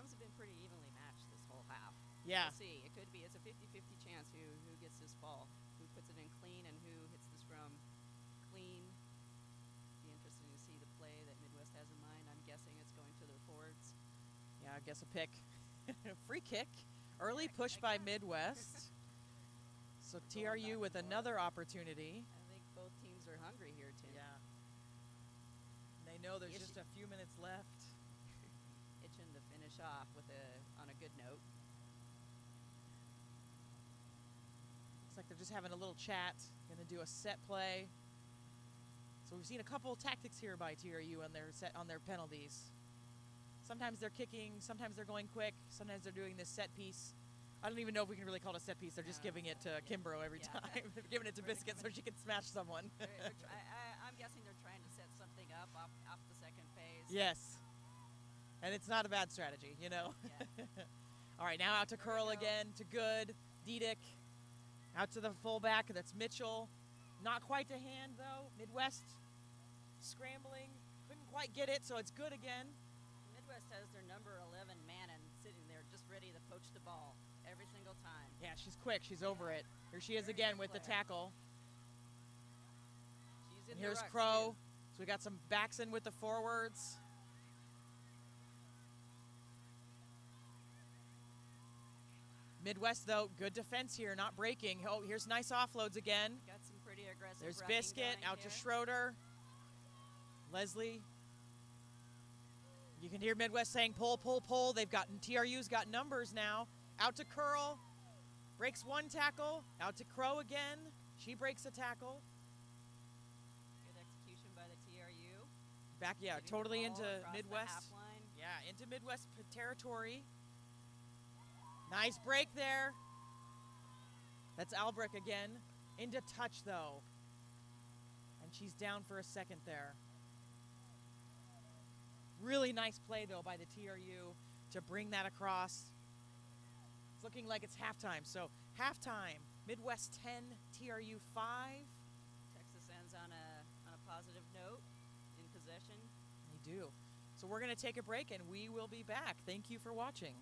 scrums have been pretty evenly matched this whole half. Yeah. We'll see. It could be. It's a 50-50 chance who gets this ball, who puts it in clean, and who hits the scrum clean. Be interesting to see the play that Midwest has in mind. I'm guessing it's going to their forwards. Yeah, I guess a pick. Free kick. Early push by Midwest. So TRU with another opportunity. I think both teams are hungry here, Tim. Yeah. They know there's just a few minutes left. Itching to finish off on a good note. Looks like they're just having a little chat. Going to do a set play. So we've seen a couple tactics here by TRU on their penalties. Sometimes they're kicking, sometimes they're going quick, sometimes they're doing this set piece. I don't even know if we can really call it a set piece. They're just giving it to Kimbrough every time. They're giving it to Biscuit so she can smash someone. I'm guessing they're trying to set something up off the second phase. Yes. And it's not a bad strategy, you know. Yeah. All right, now out to Curl again, to Good, Diedick. Out to the fullback, that's Mitchell. Not quite to hand, though. Midwest scrambling. Couldn't quite get it, so it's Good again. Midwest has their number 11 Mannon sitting there just ready to poach the ball every single time. Yeah, she's quick. She's over it. Here she is again with the tackle. She's in and here's the ruck, Crow. too. So we got some backs in with the forwards. Midwest, though, good defense here, not breaking. Oh, here's nice offloads again. Got some pretty aggressive. There's rucking Biscuit going out here. to Schroeder. Leslie. You can hear Midwest saying pull, pull, pull. TRU's got numbers now. Out to Curl. Breaks one tackle. Out to Crow again. She breaks a tackle. Good execution by the TRU. Back, yeah, Getting the totally ball into across the Midwest. half line. Yeah, into Midwest territory. Nice break there. That's Albrecht again. Into touch, though. And she's down for a second there. Really nice play, though, by the TRU to bring that across. It's looking like it's halftime. So, halftime, Midwest 10, TRU 5. Texas ends on a positive note in possession. They do. So, we're going to take a break, and we will be back. Thank you for watching.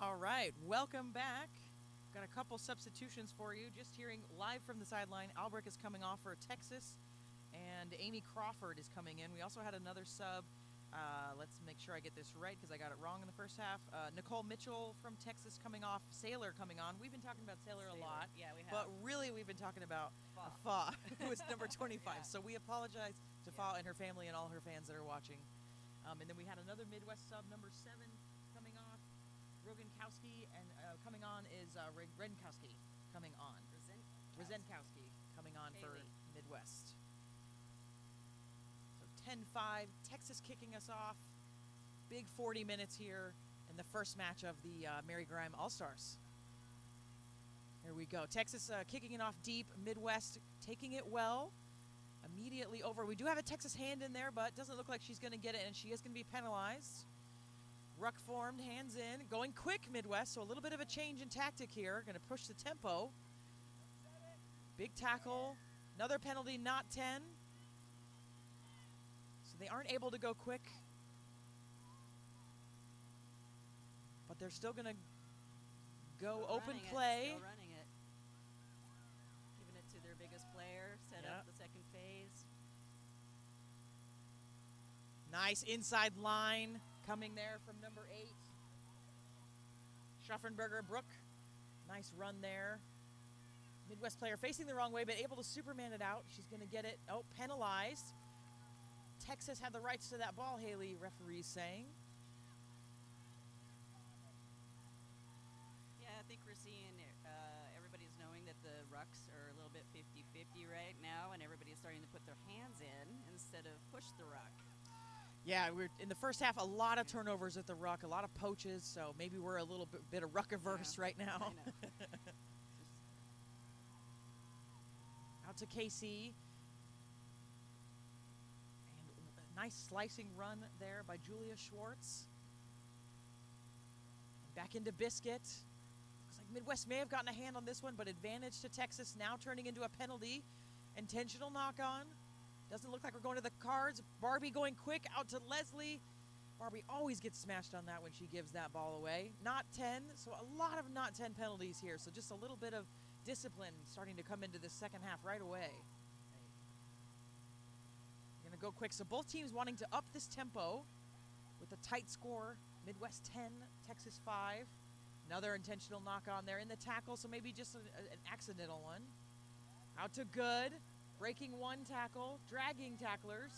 All right, welcome back. Got a couple substitutions for you. Just hearing live from the sideline, Albrecht is coming off for Texas, and Amy Crawford is coming in. We also had another sub. Let's make sure I get this right because I got it wrong in the first half. Nicole Mitchell from Texas coming off, Sailor coming on. We've been talking about Sailor a lot. Yeah, we have. But really, we've been talking about Fa, who is number 25. Yeah. So we apologize to Fa and her family and all her fans that are watching. And then we had another Midwest sub, number 7, coming off. Rogankowski, and coming on is Renkowski coming on. Rozenkowski coming on for Midwest. So 10-5, Texas kicking us off. Big 40 minutes here in the first match of the Mary Grime All-Stars. Here we go. Texas kicking it off deep. Midwest taking it well. Immediately over. We do have a Texas hand in there, but doesn't look like she's going to get it, and she is going to be penalized. Ruck formed, hands in, going quick Midwest, so a little bit of a change in tactic here. Going to push the tempo. Big tackle, another penalty, not 10. So they aren't able to go quick. But they're still going to go open play. Still running it. Giving it to their biggest player, set up the second phase. Nice inside line. Coming there from number 8. Schaffenberger, Brooke. Nice run there. Midwest player facing the wrong way, but able to Superman it out. She's going to get it. Oh, penalized. Texas had the rights to that ball, Haley, referee's saying. Yeah, I think we're seeing everybody's knowing that the rucks are a little bit 50-50 right now, and everybody's starting to put their hands in instead of push the ruck. Yeah, we're in the first half, a lot of turnovers at the ruck, a lot of poaches, so maybe we're a little bit of ruck-averse right now. I know. Out to KC. And a nice slicing run there by Julia Schwartz. Back into Biscuit. Looks like Midwest may have gotten a hand on this one, but advantage to Texas, now turning into a penalty. Intentional knock-on. Doesn't look like we're going to the cards. Barbie going quick out to Leslie. Barbie always gets smashed on that when she gives that ball away. Not 10, so a lot of not 10 penalties here. So just a little bit of discipline starting to come into the second half right away. Going to go quick. So both teams wanting to up this tempo with a tight score. Midwest 10, Texas 5. Another intentional knock on there in the tackle, so maybe just an accidental one. Out to Good. Breaking one tackle, dragging tacklers.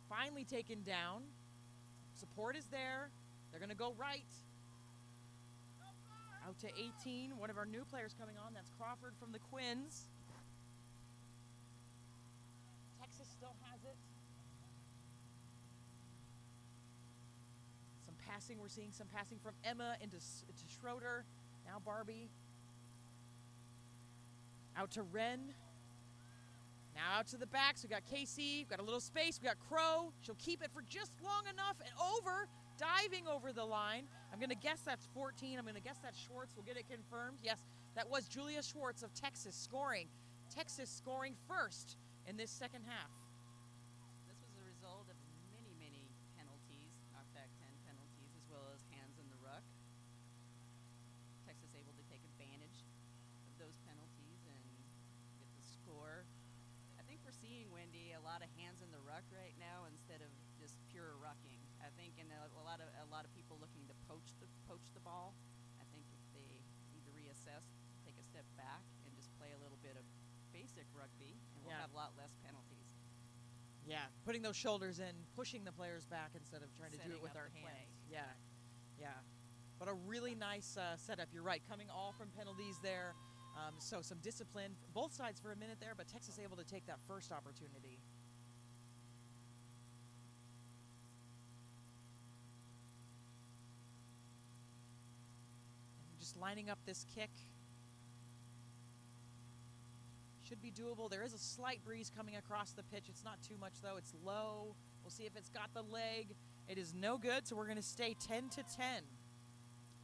Finally taken down. Support is there. They're going to go right. Out to 18. One of our new players coming on. That's Crawford from the Quins. Texas still has it. Some passing. We're seeing some passing from Emma into Schroeder. Now Barbie. Out to Wren. Now out to the back, so we got KC, we've got a little space, we got Crow. She'll keep it for just long enough and over, diving over the line. I'm going to guess that's 14. I'm going to guess that's Schwartz. We'll get it confirmed. Yes, that was Julia Schwartz of Texas scoring. Texas scoring first in this second half. This was a result of many, many penalties, knockback 10 penalties, as well as hands in the ruck. Texas able to take advantage of those penalties and get the score. I think we're seeing, Wendy, a lot of hands in the ruck right now instead of just pure rucking. I think, and a lot of people looking to poach the ball. I think if they need to reassess, take a step back, and just play a little bit of basic rugby, and we'll have a lot less penalties. Yeah, putting those shoulders in, pushing the players back instead of trying to do it with our hands. Yeah, yeah. But a really nice setup. You're right, coming all from penalties there. So some discipline, both sides for a minute there, but Texas able to take that first opportunity. And just lining up this kick. Should be doable. There is a slight breeze coming across the pitch. It's not too much, though. It's low. We'll see if it's got the leg. It is no good, so we're going to stay 10-10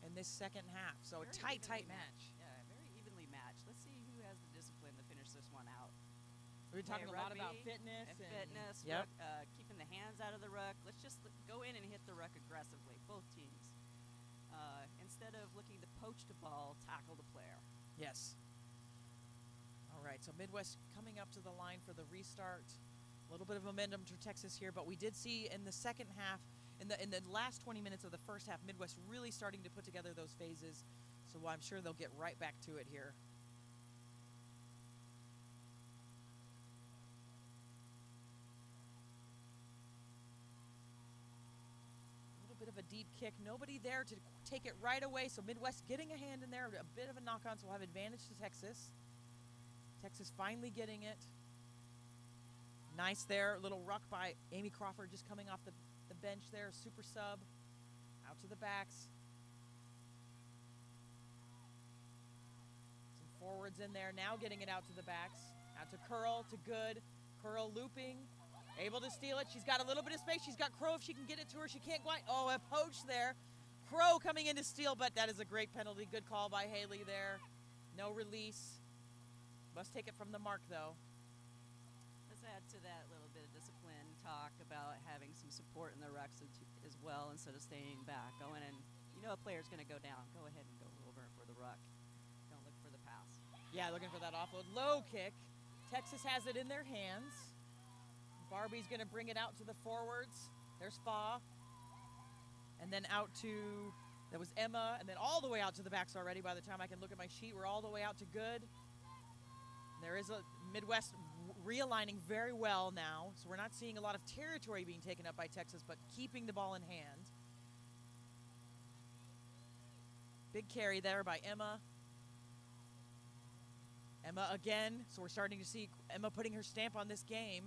in this second half. So Very a tight match. Yeah, very evenly matched. Let's see who has the discipline to finish this one out. We've been talking a lot about fitness. Yep. Keeping the hands out of the ruck. Let's just go in and hit the ruck aggressively, both teams. And instead of looking to poach the ball, tackle the player. Yes. All right, so Midwest coming up to the line for the restart. A little bit of momentum to Texas here, but we did see in the second half, in the last 20 minutes of the first half, Midwest really starting to put together those phases. So I'm sure they'll get right back to it here. A little bit of a deep kick. Nobody there to take it right away. So Midwest getting a hand in there, a bit of a knock-on, so we'll have advantage to Texas. Texas finally getting it. Nice there, little ruck by Amy Crawford just coming off the bench there, super sub, out to the backs. Some forwards in there, now getting it out to the backs. Out to Curl, to Good. Curl looping, able to steal it. She's got a little bit of space. She's got Crow if she can get it to her. She can't quite. Oh, a poach there. Crow coming in to steal, but that is a great penalty. Good call by Haley there. No release. Must take it from the mark, though. Let's add to that a little bit of discipline talk about having some support in the rucks as well instead of staying back. Going and you know a player's going to go down. Go ahead and go over for the ruck. Don't look for the pass. Yeah, looking for that offload. Low kick. Texas has it in their hands. Barbie's going to bring it out to the forwards. There's Fa. And then out to, that was Emma, and then all the way out to the backs already. By the time I can look at my sheet, we're all the way out to Good. There is a Midwest realigning very well now, so we're not seeing a lot of territory being taken up by Texas, but keeping the ball in hand. Big carry there by Emma. Emma again, so we're starting to see Emma putting her stamp on this game.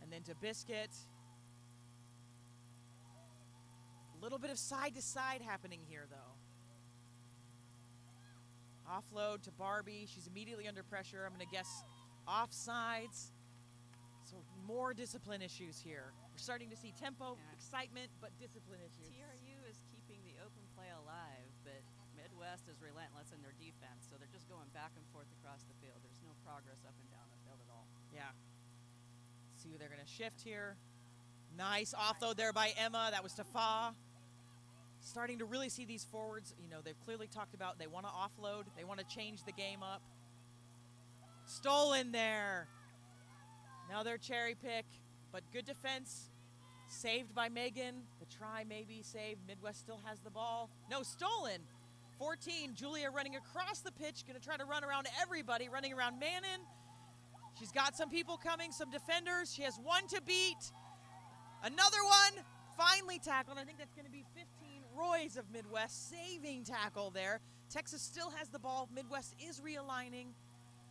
And then to Biscuit. A little bit of side-to-side happening here, though. Offload to Barbie. She's immediately under pressure. I'm going to guess offsides. So more discipline issues here. We're starting to see tempo, excitement, but discipline issues. TRU is keeping the open play alive, but Midwest is relentless in their defense, so they're just going back and forth across the field. There's no progress up and down the field at all. Yeah. Let's see who they're going to shift here. Nice offload there by Emma. That was to Fa. Starting to really see these forwards, you know, they've clearly talked about they want to offload. They want to change the game up. Stolen there. Another cherry pick, but good defense. Saved by Megan. The try maybe saved. Midwest still has the ball. No, stolen. 14, Julia running across the pitch, going to try to run around everybody, running around Mannon. She's got some people coming, some defenders. She has one to beat. Another one, finally tackled. I think that's going to be 15. Roy's of Midwest, saving tackle there. Texas still has the ball. Midwest is realigning.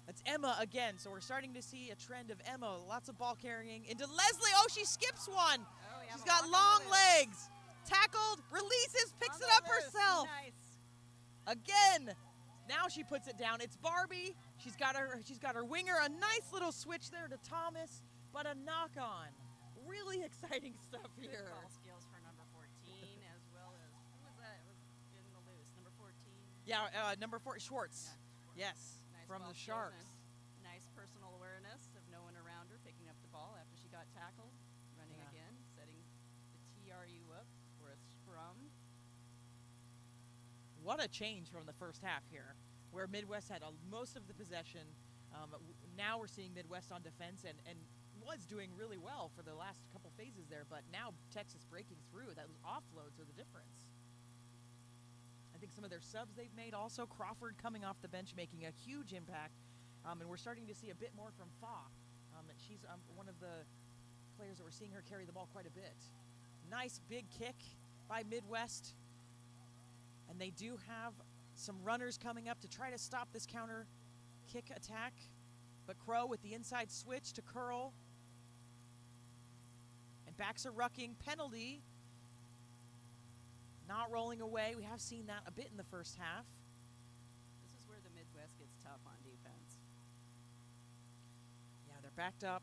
That's Emma again, so we're starting to see a trend of Emma. Lots of ball carrying into Leslie. Oh, she skips one. Oh, yeah, she's got long legs. Tackled, releases, picks it up herself. Nice. Again. Now she puts it down. It's Barbie. She's got her winger. A nice little switch there to Thomas, but a knock on. Really exciting stuff here. Good ball skills for number 14 as well as, who was that? It was in the loose, number 14. Yeah, number 4, Schwartz. Yeah. Yes, Nice from ball the skills Sharks. and nice personal awareness of no one around her, picking up the ball after she got tackled, running again, setting the TRU up for a scrum. What a change from the first half here, where Midwest had most of the possession. Now we're seeing Midwest on defense and was doing really well for the last couple phases there, but now Texas breaking through. Those offloads are the difference. I think some of their subs they've made also. Crawford coming off the bench making a huge impact, and we're starting to see a bit more from Fa. She's one of the players that we're seeing her carry the ball quite a bit. Nice big kick by Midwest, and they do have some runners coming up to try to stop this counter kick attack, but Crow with the inside switch to Curl. And backs are rucking. Penalty. Not rolling away. We have seen that a bit in the first half. This is where the Midwest gets tough on defense. Yeah, they're backed up.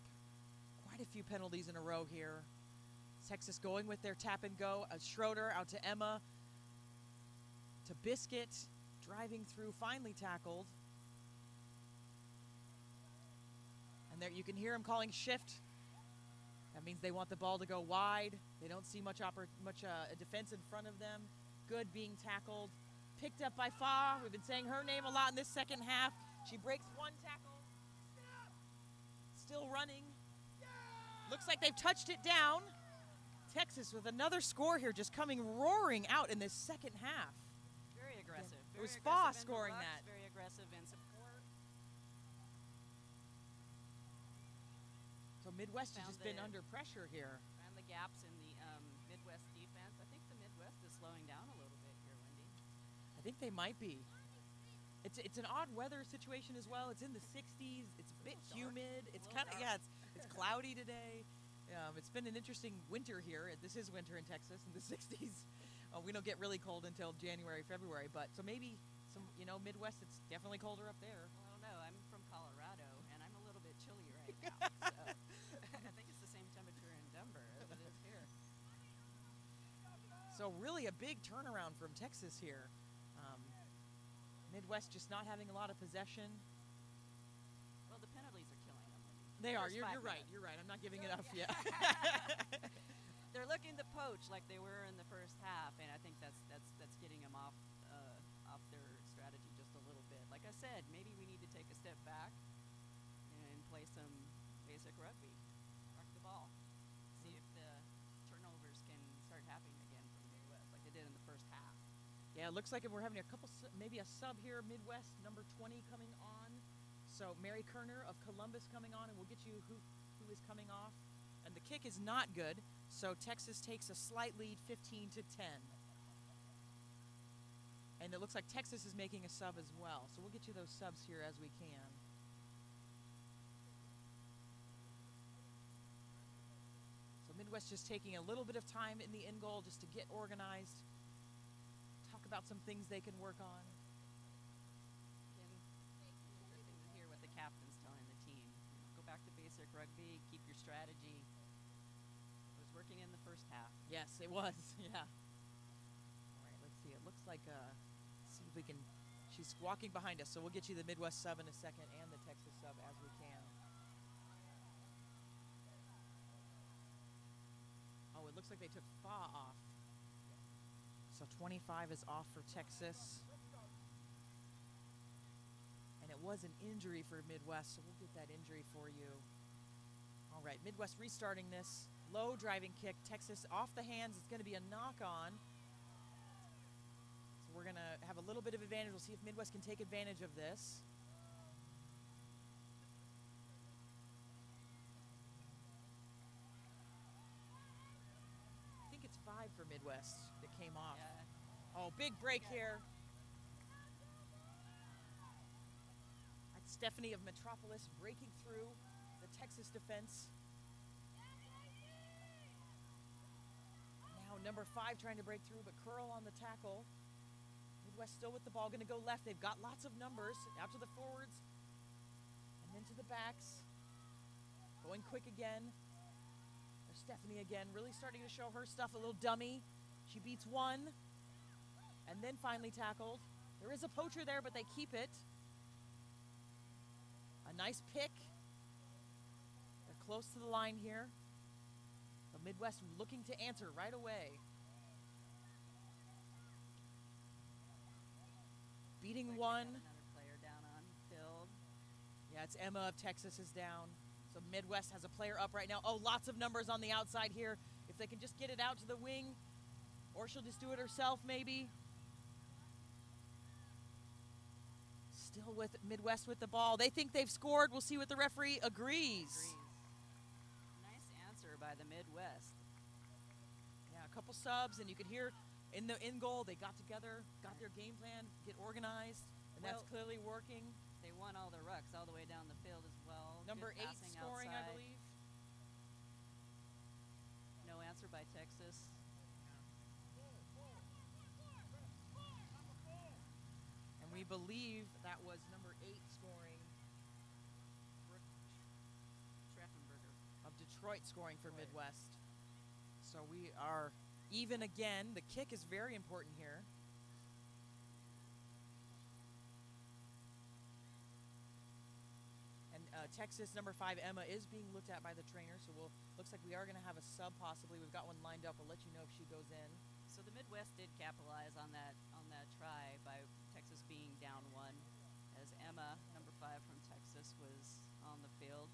Quite a few penalties in a row here. Texas going with their tap and go. Schroeder out to Emma. To Biscuit. Driving through. Finally tackled. And there you can hear him calling shift. That means they want the ball to go wide. They don't see much defense in front of them. Good being tackled. Picked up by Fa. We've been saying her name a lot in this second half. She breaks one tackle. Still running. Looks like they've touched it down. Texas with another score here, just coming roaring out in this second half. Very aggressive. It was Very Fa aggressive in the scoring rucks, that. Very aggressive in support. So Midwest has Found just been the- under pressure here. Found the gaps in the Midwest defense. I think the Midwest is slowing down a little bit here, Wendy. I think they might be. It's an odd weather situation as well. It's in the 60s. It's a bit dark. humid. A It's little kind of dark. it's cloudy today. It's been an interesting winter here. This is winter in Texas in the 60s. We don't get really cold until January, February, but so maybe some Midwest. It's definitely colder up there. Well, I don't know. I'm from Colorado, and I'm a little bit chilly right now. So I think it's the same temperature in Denver as it is here. So really a big turnaround from Texas here. Midwest just not having a lot of possession. Well, the penalties are killing them, Wendy. They are. First You're 5 right. minutes. You're right. I'm not giving it up yet. They're looking to poach like they were in the first half, and I think that's getting them off their strategy just a little bit. Like I said, maybe we need to take a step back and play some basic rugby, rock the ball, see if the turnovers can start happening again for the Midwest like they did in the first half. Yeah, it looks like we're having a couple, maybe a sub here. Midwest number 20 coming on. So Mary Kerner of Columbus coming on, and we'll get you who is coming off. And the kick is not good, so Texas takes a slight lead, 15-10. And it looks like Texas is making a sub as well. So we'll get you those subs here as we can. So Midwest just taking a little bit of time in the end goal just to get organized, talk about some things they can work on. Interesting to hear what the captain's telling the team. Go back to basic rugby, keep your strategy. It was working in the first half. Yes, it was. Yeah. All right, let's see. It looks like, see if we can, she's walking behind us, so we'll get you the Midwest sub in a second and the Texas sub as we can. Oh, it looks like they took Fa off. So 25 is off for Texas. And it was an injury for Midwest, so we'll get that injury for you. All right, Midwest restarting this. Low driving kick. Texas off the hands. It's going to be a knock-on. So we're going to have a little bit of advantage. We'll see if Midwest can take advantage of this. I think it's 5 for Midwest that came off. Yeah. Oh, big break here. That's Stephanie of Metropolis breaking through the Texas defense. Now number 5 trying to break through, but Curl on the tackle. Midwest still with the ball, going to go left. They've got lots of numbers. Out to the forwards and then to the backs. Going quick again. There's Stephanie again, really starting to show her stuff. A little dummy. She beats one and then finally tackled. There is a poacher there, but they keep it. A nice pick. They're close to the line here. The Midwest looking to answer right away. Beating Like one. they have another player down on field. Yeah, it's Emma of Texas is down. So Midwest has a player up right now. Oh, lots of numbers on the outside here. If they can just get it out to the wing, or she'll just do it herself maybe. Still with Midwest with the ball. They think they've scored. We'll see what the referee agrees. Nice answer by the Midwest. Yeah, a couple subs, and you could hear in the in goal they got together, got their game plan, get organized, and that's Well, clearly working. They won all the rucks all the way down the field as well. Number Good 8 passing scoring, I outside. believe. No answer by Texas. And we believe that was number 8 scoring Schraffenberger. of Detroit scoring for Detroit. Midwest. So we are even again. The kick is very important here. And Texas number 5 Emma is being looked at by the trainer, so looks like we are going to have a sub possibly. We've got one lined up. We'll let you know if she goes in. So the Midwest did capitalize on that try by Texas being down one, as Emma, number 5 from Texas, was on the field.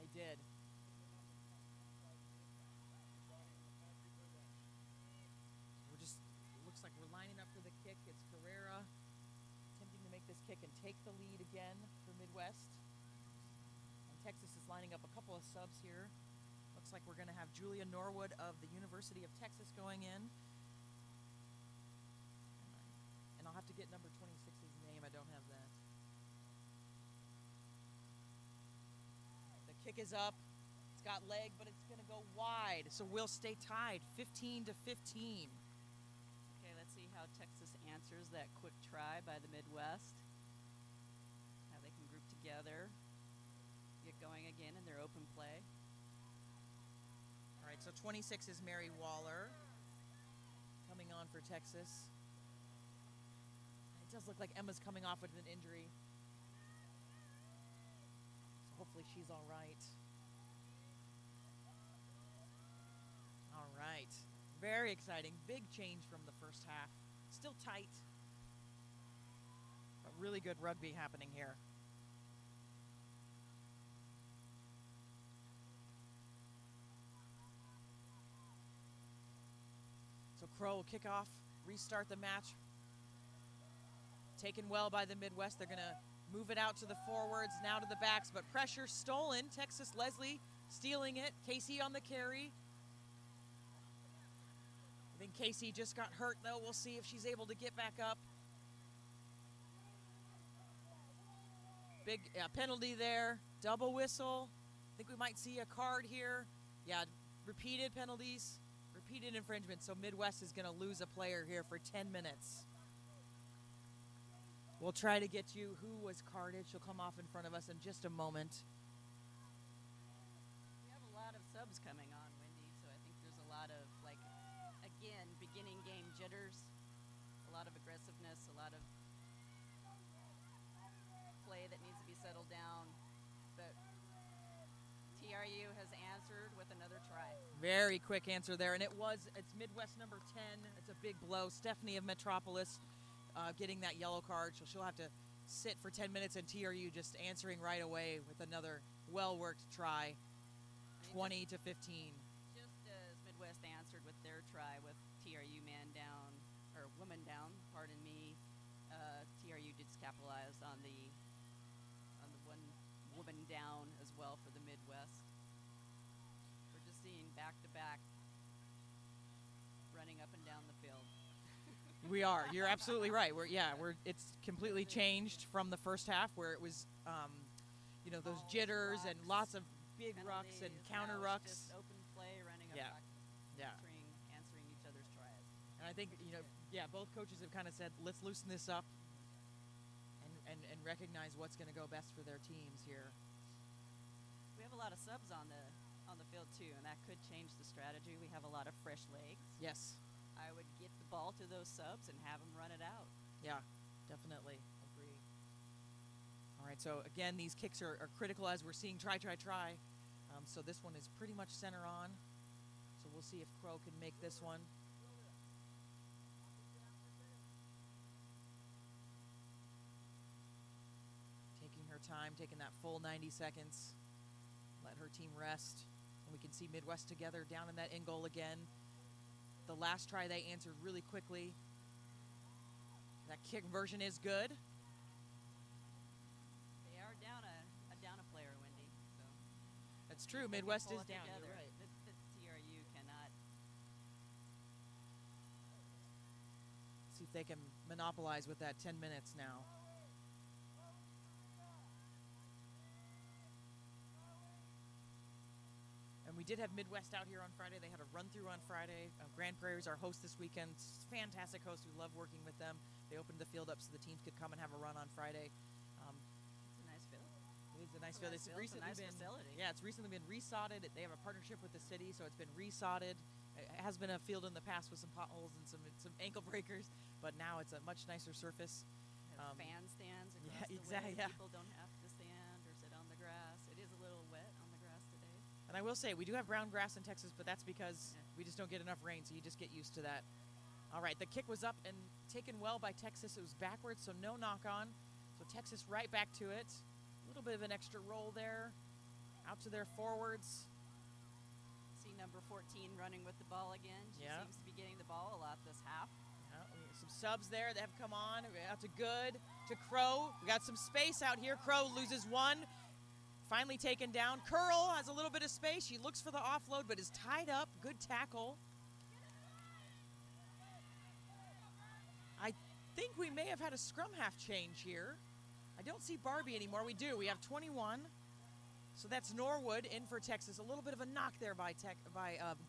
They did. Looks like we're lining up for the kick. It's Carrera attempting to make this kick and take the lead again for Midwest. And Texas is lining up a couple of subs here. Looks like we're going to have Julia Norwood of the University of Texas going in. And I'll have to get number 26's name. I don't have that. The kick is up. It's got leg, but it's going to go wide. So we'll stay tied, 15-15. Okay, let's see how Texas answers that quick try by the Midwest. How they can group together, get going again in their open play. All right, so 26 is Mary Waller coming on for Texas. It does look like Emma's coming off with an injury. So hopefully she's all right. All right. Very exciting. Big change from the first half. Still tight, but really good rugby happening here. So Crow will kick off, restart the match. Taken well by the Midwest. They're going to move it out to the forwards, now to the backs, but pressure stolen. Texas Leslie stealing it. Casey on the carry. I think Casey just got hurt, though. We'll see if she's able to get back up. Big penalty there. Double whistle. I think we might see a card here. Yeah, repeated penalties, repeated infringement. So Midwest is going to lose a player here for 10 minutes. We'll try to get you who was carded. She'll come off in front of us in just a moment. We have a lot of subs coming on, Wendy, so I think there's a lot of, like, again, beginning game jitters, a lot of aggressiveness, a lot of play that needs to be settled down. But TRU has answered with another try. Very quick answer there, and it's Midwest number 10. It's a big blow. Stephanie of Metropolis getting that yellow card, so she'll have to sit for 10 minutes, and TRU just answering right away with another well-worked try, 20-15. Just as Midwest answered with their try with TRU man down, or woman down, pardon me, TRU did capitalize on the one woman down as well for the Midwest. We're just seeing back-to-back running up and down the field. We are. You're absolutely right. It's completely changed from the first half where it was, those jitters rocks, and lots of big rucks and penalties. counter Now rucks. it's just open play, running up Yeah. back, Yeah. answering each other's tries. And I think, both coaches have kind of said, let's loosen this up and recognize what's going to go best for their teams here. We have a lot of subs on the field too, and that could change the strategy. We have a lot of fresh legs. Yes. I would get the ball to those subs and have them run it out. Yeah, definitely. Agree. All right, so again, these kicks are critical as we're seeing try. So this one is pretty much center on. So we'll see if Crow can make this one. Taking her time, taking that full 90 seconds. Let her team rest. And we can see Midwest together down in that end goal again. The last try they answered really quickly. That kick version is good. They are down a player, Wendy. So That's true. Midwest pull is it down. together. You're right. The TRU cannot. See if they can monopolize with that 10 minutes now. And we did have Midwest out here on Friday. They had a run-through on Friday. Grand Prairie is our host this weekend. Fantastic host. We love working with them. They opened the field up so the teams could come and have a run on Friday. It's a nice field. It is a nice field. It's recently nice been facility. Yeah, it's recently been resodded. They have a partnership with the city, so it's been resodded. It has been a field in the past with some potholes and some ankle breakers, but now it's a much nicer surface. Have fan stands across exactly. the way. People don't have to stand or sit on the grass. It is a little wet on the grass today. And I will say, we do have brown grass in Texas, but that's because Yeah. we just don't get enough rain, so you just get used to that. All right, the kick was up and taken well by Texas. It was backwards, so no knock on. So Texas right back to it. A little bit of an extra roll there. Out to their forwards. See number 14 running with the ball again. She Yeah. seems to be getting the ball a lot this half. We have some subs there that have come on. Out to Good, to Crow. We got some space out here. Crow loses one. Finally taken down. Curl has a little bit of space. She looks for the offload, but is tied up. Good tackle. I think we may have had a scrum half change here. I don't see Barbie anymore. We do. We have 21. So that's Norwood in for Texas. A little bit of a knock there by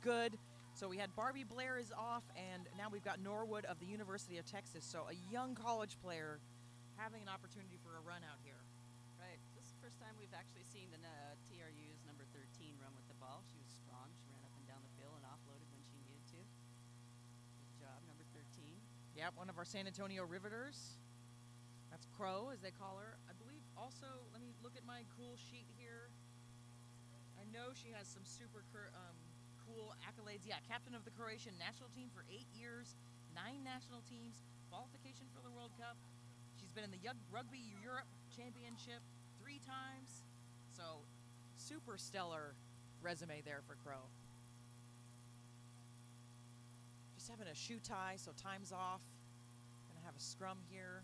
Good. So we had Barbie Blair is off, and now we've got Norwood of the University of Texas. So a young college player having an opportunity for a run out here. Right. This is the first time we've actually seen the TRU's number 13 run with the ball. She was strong. She ran up and down the field and offloaded when she needed to. Good job, number 13. Yep, one of our San Antonio Riveters. That's Crow, as they call her. I believe also, let me look at my cool sheet here. I know she has some super cool accolades. Yeah, captain of the Croatian national team for 8 years, 9 national teams, qualification for the World Cup. She's been in the Rugby Europe Championship 3 times. So, super stellar resume there for Crow. Just having a shoe tie, so time's off. Gonna have a scrum here.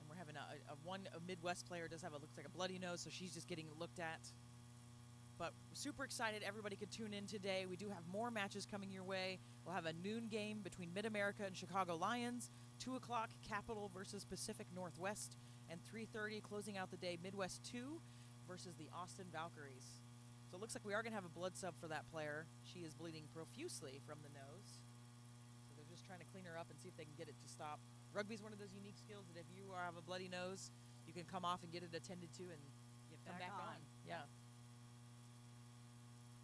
And we're having a Midwest player does have looks like a bloody nose, so she's just getting looked at. But super excited everybody could tune in today. We do have more matches coming your way. We'll have a noon game between Mid-America and Chicago Lions, 2 o'clock Capital versus Pacific Northwest, and 3:30 closing out the day Midwest 2 versus the Austin Valkyries. So it looks like we are going to have a blood sub for that player. She is bleeding profusely from the nose. So they're just trying to clean her up and see if they can get it to stop. Rugby is one of those unique skills that if you have a bloody nose, you can come off and get it attended to and Get come back on. Yeah.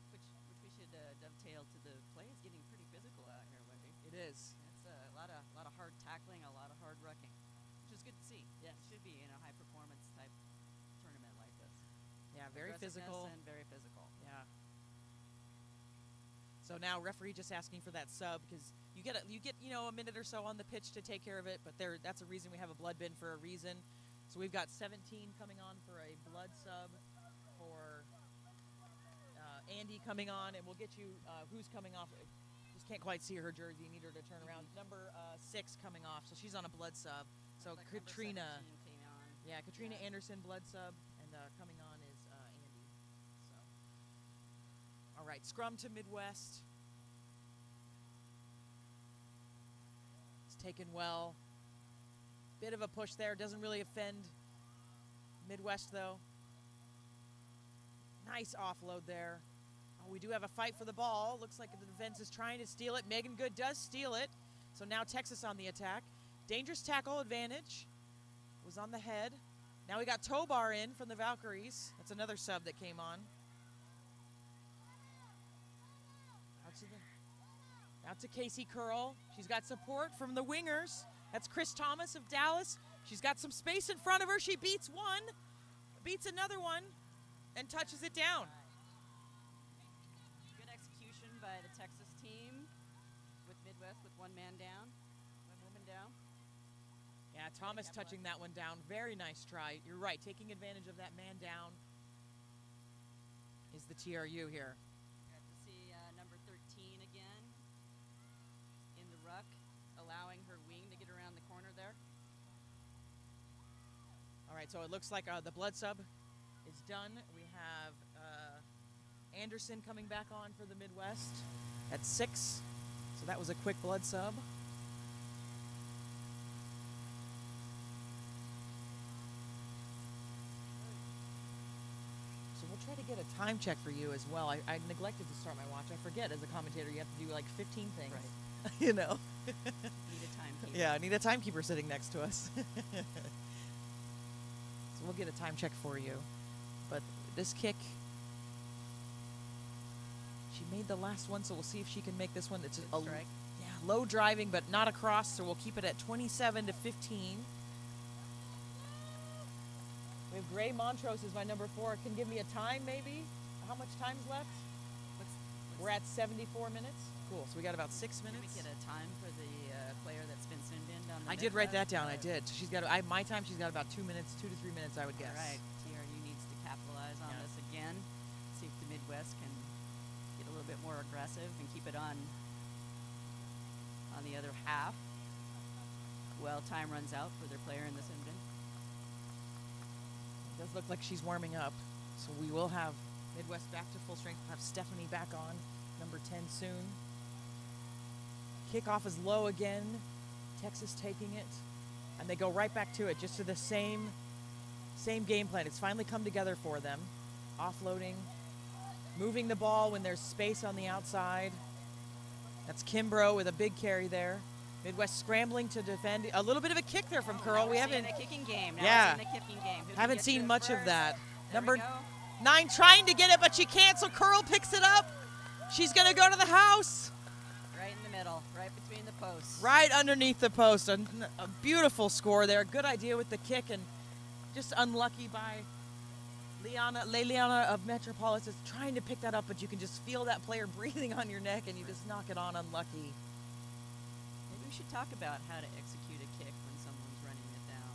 Which we should dovetail to the play. Is getting pretty physical out here, Wendy. It is. It's a lot of hard tackling, a lot of hard rucking, which is good to see. Yes. It should be in a high performance type tournament like this. Yeah, very Aggressiveness physical. and very physical. Yeah. So now referee just asking for that sub because you get a minute or so on the pitch to take care of it, but that's a reason we have a blood bin for a reason. So we've got 17 coming on for a blood sub for Andy coming on, and we'll get you who's coming off. Just can't quite see her jersey. You need her to turn around. Number 6 coming off, so she's on a blood sub. So Like number Katrina, 17 came on. yeah, Katrina Yeah. Anderson blood sub, and coming on is Andy. So, all right, scrum to Midwest. It's taken well. Bit of a push there. Doesn't really offend Midwest though. Nice offload there. Oh, we do have a fight for the ball. Looks like the defense is trying to steal it. Megan Good does steal it. So now Texas on the attack. Dangerous tackle advantage. Was on the head. Now we got Tobar in from the Valkyries. That's another sub that came on. Out to Casey Curl. She's got support from the wingers. That's Chris Thomas of Dallas. She's got some space in front of her. She beats one, beats another one, and touches it down. Good execution by the Texas team with Midwest with one man down, one woman down. Yeah, Thomas touching that one down. Very nice try. You're right. Taking advantage of that man down is the TRU here. Got to see number 13 again in the ruck, allowing her wing to get around the corner there. All right, so it looks like the blood sub is done. We have Anderson coming back on for the Midwest at 6. So that was a quick blood sub. So we'll try to get a time check for you as well. I neglected to start my watch. I forget as a commentator you have to do like 15 things. Right. You know. Need a timekeeper. Yeah, I need a timekeeper sitting next to us. So we'll get a time check for you. But this kick, she made the last one, so we'll see if she can make this one. It's a strike. Yeah, low driving, but not across, so we'll keep it at 27-15. We We have Gray Montrose is my number 4. Can give me a time maybe? How much time's left? We're at 74 minutes. Cool. So we got about 6 minutes. Can we get a time for the player that's been sent in down the I did write that down. I did. She's got my time. She's got about 2 minutes, 2 to 3 minutes, I would guess. All right. TRU needs to capitalize on this again. See if the Midwest can get a little bit more aggressive and keep it on the other half. Well, time runs out for their player in this end. It does look like she's warming up. So we will have Midwest back to full strength. We'll have Stephanie back on, number 10 soon. Kickoff is low again. Texas taking it. And they go right back to it, just to the same game plan. It's finally come together for them. Offloading, moving the ball when there's space on the outside. That's Kimbrough with a big carry there. Midwest scrambling to defend. A little bit of a kick there from Curl. We haven't. A kicking game. Yeah. It's in the kicking game. Haven't seen much of that. There Number 9 trying to get it, but she can't, so Curl picks it up. She's going to go to the house. Right in the middle, right between the posts. Right underneath the post. A beautiful score there. Good idea with the kick, and just unlucky by Leliana of Metropolis. Trying to pick that up, but you can just feel that player breathing on your neck, and you just knock it on unlucky. Maybe we should talk about how to execute a kick when someone's running it down.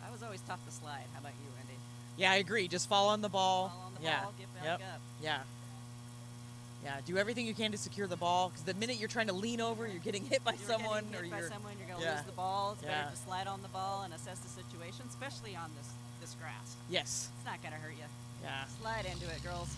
I was always taught to slide. How about you, Wendy? Yeah, I agree. Just fall on the ball. Fall on the yeah. ball, get back up. Yeah. Yeah, do everything you can to secure the ball, because the minute you're trying to lean over, you're getting hit by someone. You're going to lose the ball. It's better Yeah. to slide on the ball and assess the situation, especially on this grass. Yes. It's not going to hurt you. Yeah. Slide into it, girls.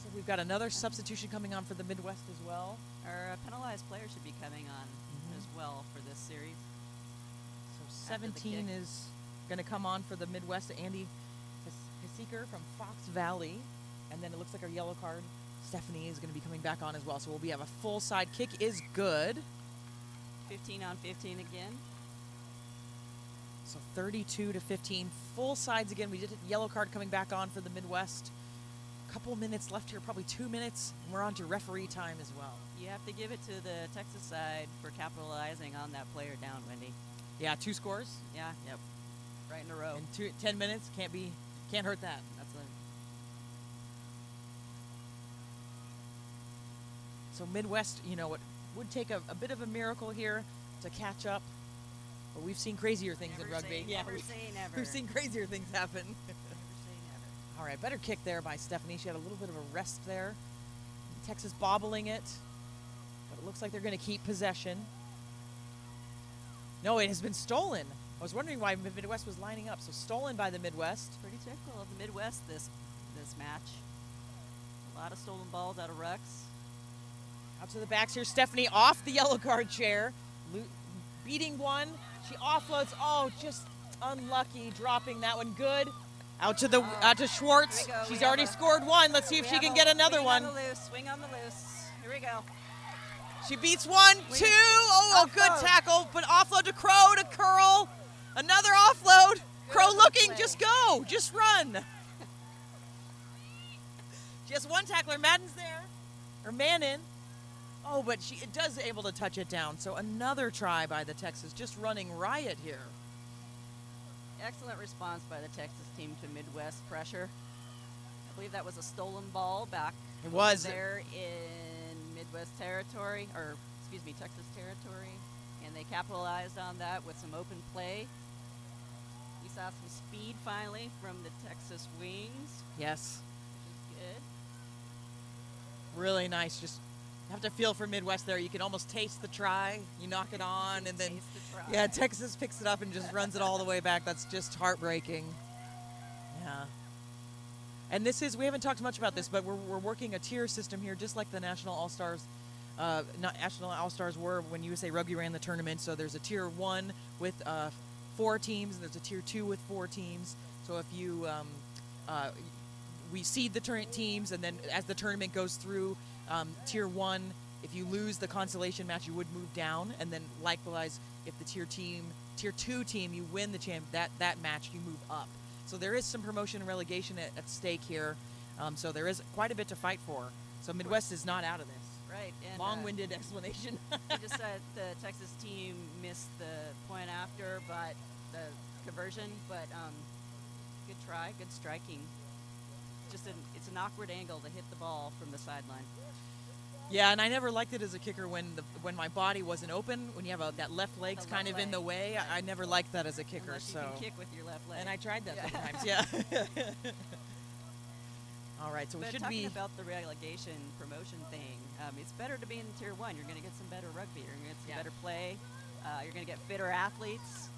So we've got another substitution coming on for the Midwest as well. Our penalized player should be coming on as well for this series. So 17 is going to come on for the Midwest. Andy Haseker from Fox Valley. And then it looks like our yellow card, Stephanie, is going to be coming back on as well. So we'll have a full side kick is good. 15 on 15 again. So 32 to 15. Full sides again. We did a yellow card coming back on for the Midwest. A couple minutes left here, probably 2 minutes. And we're on to referee time as well. You have to give it to the Texas side for capitalizing on that player down, Wendy. Yeah, 2 scores. Yeah, yep. Right in a row. In 10 minutes, can't hurt that. That's it. So Midwest, you know, it would take a bit of a miracle here to catch up. But we've seen crazier things Never in rugby. say, never say never. We've seen crazier things happen. Never say never. All right, better kick there by Stephanie. She had a little bit of a rest there. Texas bobbling it. But it looks like they're going to keep possession. No, it has been stolen. I was wondering why Midwest was lining up. So stolen by the Midwest. Pretty typical of the Midwest this match. A lot of stolen balls out of rucks. Out to the backs here. Stephanie off the yellow card chair. Beating one. She offloads. Oh, just unlucky dropping that one. Good. Out to Schwartz. She's already scored one. Let's see if she can get another one. Swing on the loose. Here we go. She beats one, two. Oh, good tackle. But offload to Crow, to Curl. Another offload. Crow looking. Just go. Just run. She has one tackler. Madden's there. Or Mannon. Oh, but she does able to touch it down. So another try by the Texas. Just running riot here. Excellent response by the Texas team to Midwest pressure. I believe that was a stolen ball back. It was. There in Midwest territory, or excuse me, Texas territory. And they capitalized on that with some open play. We saw some speed finally from the Texas wings. Yes. Which is good. Really nice. Just have to feel for Midwest there. You can almost taste the try. You knock it on, and then yeah, Texas picks it up and just runs it all the way back. That's just heartbreaking. Yeah. And this is, we haven't talked much about this, but we're working a tier system here, just like the National All-Stars. National All-Stars were when USA Rugby ran the tournament. So there's a tier 1 with 4 teams, and there's a tier 2 with 4 teams. So if you we seed the teams, and then as the tournament goes through, tier 1, if you lose the consolation match, you would move down, and then likewise, if the tier 2 team, you win the that match, you move up. So there is some promotion and relegation at stake here. So there is quite a bit to fight for. So Midwest is not out of this. Right. And long-winded explanation. we just said the Texas team missed the point after, but the conversion. But good try, good striking. It's an awkward angle to hit the ball from the sideline. Yeah, and I never liked it as a kicker when my body wasn't open. When you have that left leg's kind of in the way, right. I never liked that as a kicker. Unless you can kick with your left leg. And I tried that sometimes. Yeah. All right, so we should talking about the relegation promotion thing, it's better to be in Tier 1. You're going to get some better rugby. You're going to get some better play. You're going to get fitter athletes,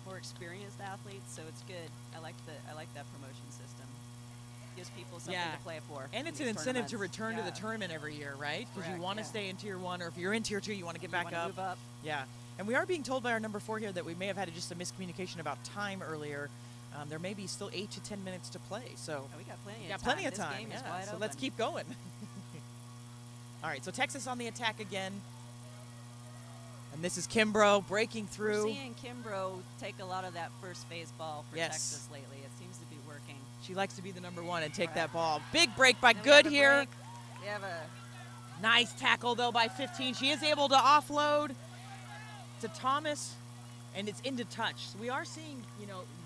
more experienced athletes. So it's good. I like that promotion system. Gives people something to play for. And it's an incentive to return to the tournament every year, right? Because you want to stay in Tier 1, or if you're in Tier 2, you want to get back up. Move up. Yeah. And we are being told by our number 4 here that we may have had just a miscommunication about time earlier. There may be still 8 to 10 minutes to play, so we got plenty of time. Plenty of this time. Game is yeah. wide So open. let's keep going. All right, so Texas on the attack again. And this is Kimbrough breaking through. We're seeing Kimbrough take a lot of that first phase ball for Texas lately. It seems to be working. She likes to be the number 1 and take that ball. Big break by Good here. We have a nice tackle, though, by 15. She is able to offload to Thomas, and it's into touch. So we are seeing,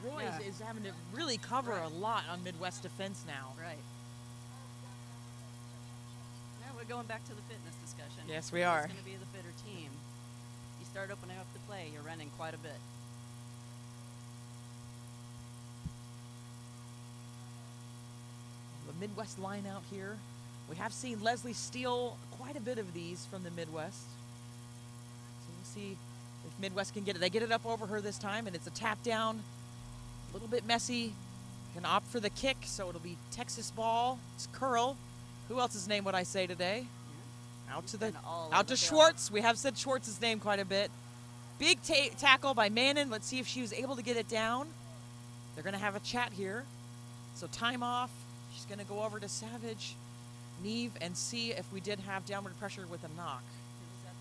Roy is having to really cover a lot on Midwest defense now. Right. Yeah, we're going back to the fitness discussion. Yes, we are. It's going to be the fitter team. You start opening up the play, you're running quite a bit. The Midwest line out here. We have seen Leslie steal quite a bit of these from the Midwest. So we'll see if Midwest can get it. They get it up over her this time, and it's a tap down. A little bit messy. Can opt for the kick, so it'll be Texas ball. It's curl. Who else's name would I say today? Yeah. Out to Schwartz. We have said Schwartz's name quite a bit. Big tackle by Mannon. Let's see if she was able to get it down. They're going to have a chat here. So time off. She's going to go over to Savage, Neve, and see if we did have downward pressure with a knock. Who was that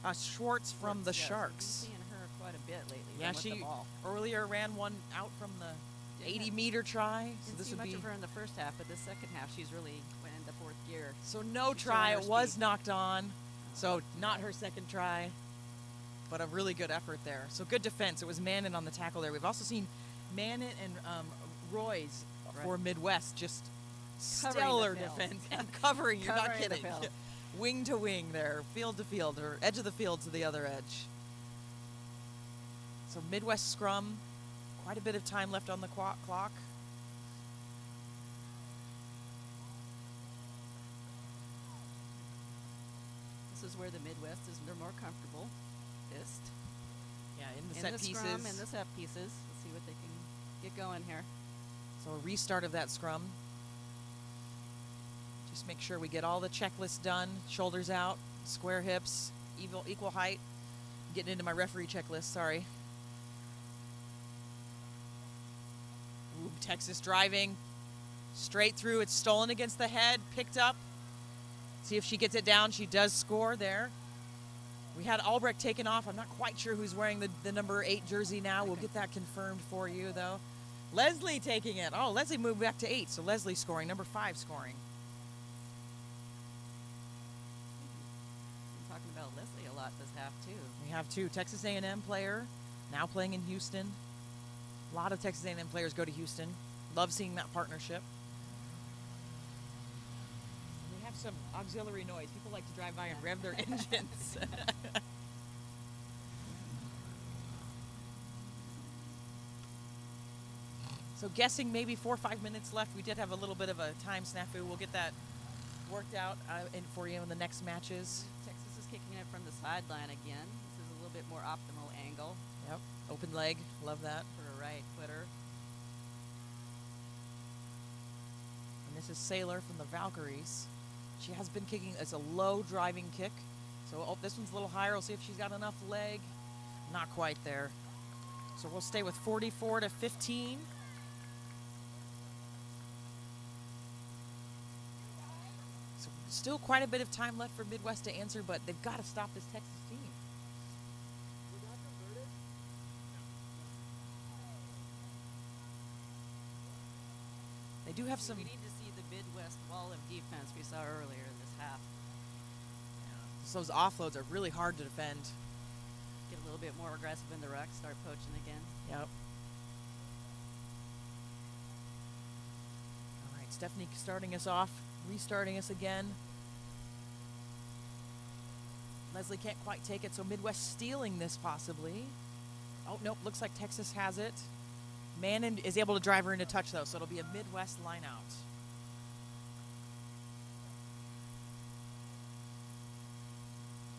ran? Schwartz from the Sharks. We've been seeing her quite a bit lately. Yeah, with she the ball. earlier ran one out from the 80-meter try. So Didn't this see would much be of her in the first half, but the second half she's really went into fourth gear. So no She's try. showing her It was speed. knocked on. So not her second try, but a really good effort there. So good defense. It was Mannon on the tackle there. We've also seen Mannon and Roy's for Midwest just Covering stellar the field. defense and covering. You're not Covering the kidding. field. Wing to wing there, field to field, or edge of the field to the other edge. So Midwest scrum. Quite a bit of time left on the clock. This is where the Midwest is. They're more comfortable. Yeah, in the In set the pieces. scrum, in the set pieces. Let's see what they can get going here. So a restart of that scrum. Just make sure we get all the checklists done. Shoulders out, square hips, equal height. I'm getting into my referee checklist, sorry. Ooh, Texas driving. Straight through, it's stolen against the head, picked up. See if she gets it down. She does score there. We had Albrecht taken off. I'm not quite sure who's wearing the number 8 jersey now. We'll get that confirmed for you, though. Leslie taking it. Oh, Leslie moved back to 8, so Leslie scoring, number 5 scoring. Been talking about Leslie a lot this half, too. We have 2. Texas A&M player, now playing in Houston. A lot of Texas A&M players go to Houston. Love seeing that partnership. And we have some auxiliary noise. People like to drive by and rev their engines. So guessing maybe 4 or 5 minutes left. We did have a little bit of a time snafu. We'll get that worked out for you in the next matches. Texas is kicking it from the sideline again. This is a little bit more optimal angle. Yep, open leg. Love that. For a right footer. And this is Sailor from the Valkyries. She has been kicking. It's a low driving kick. So this one's a little higher. We'll see if she's got enough leg. Not quite there. So we'll stay with 44 to 15. So still quite a bit of time left for Midwest to answer, but they've got to stop this Texas team. They do have some. We need to see the Midwest wall of defense we saw earlier in this half. So those offloads are really hard to defend. Get a little bit more aggressive in the ruck, start poaching again. Yep. All right, Stephanie starting us off, restarting us again. Leslie can't quite take it, so Midwest stealing this possibly. Oh, nope, looks like Texas has it. Mannon is able to drive her into touch, though, so it'll be a Midwest line out.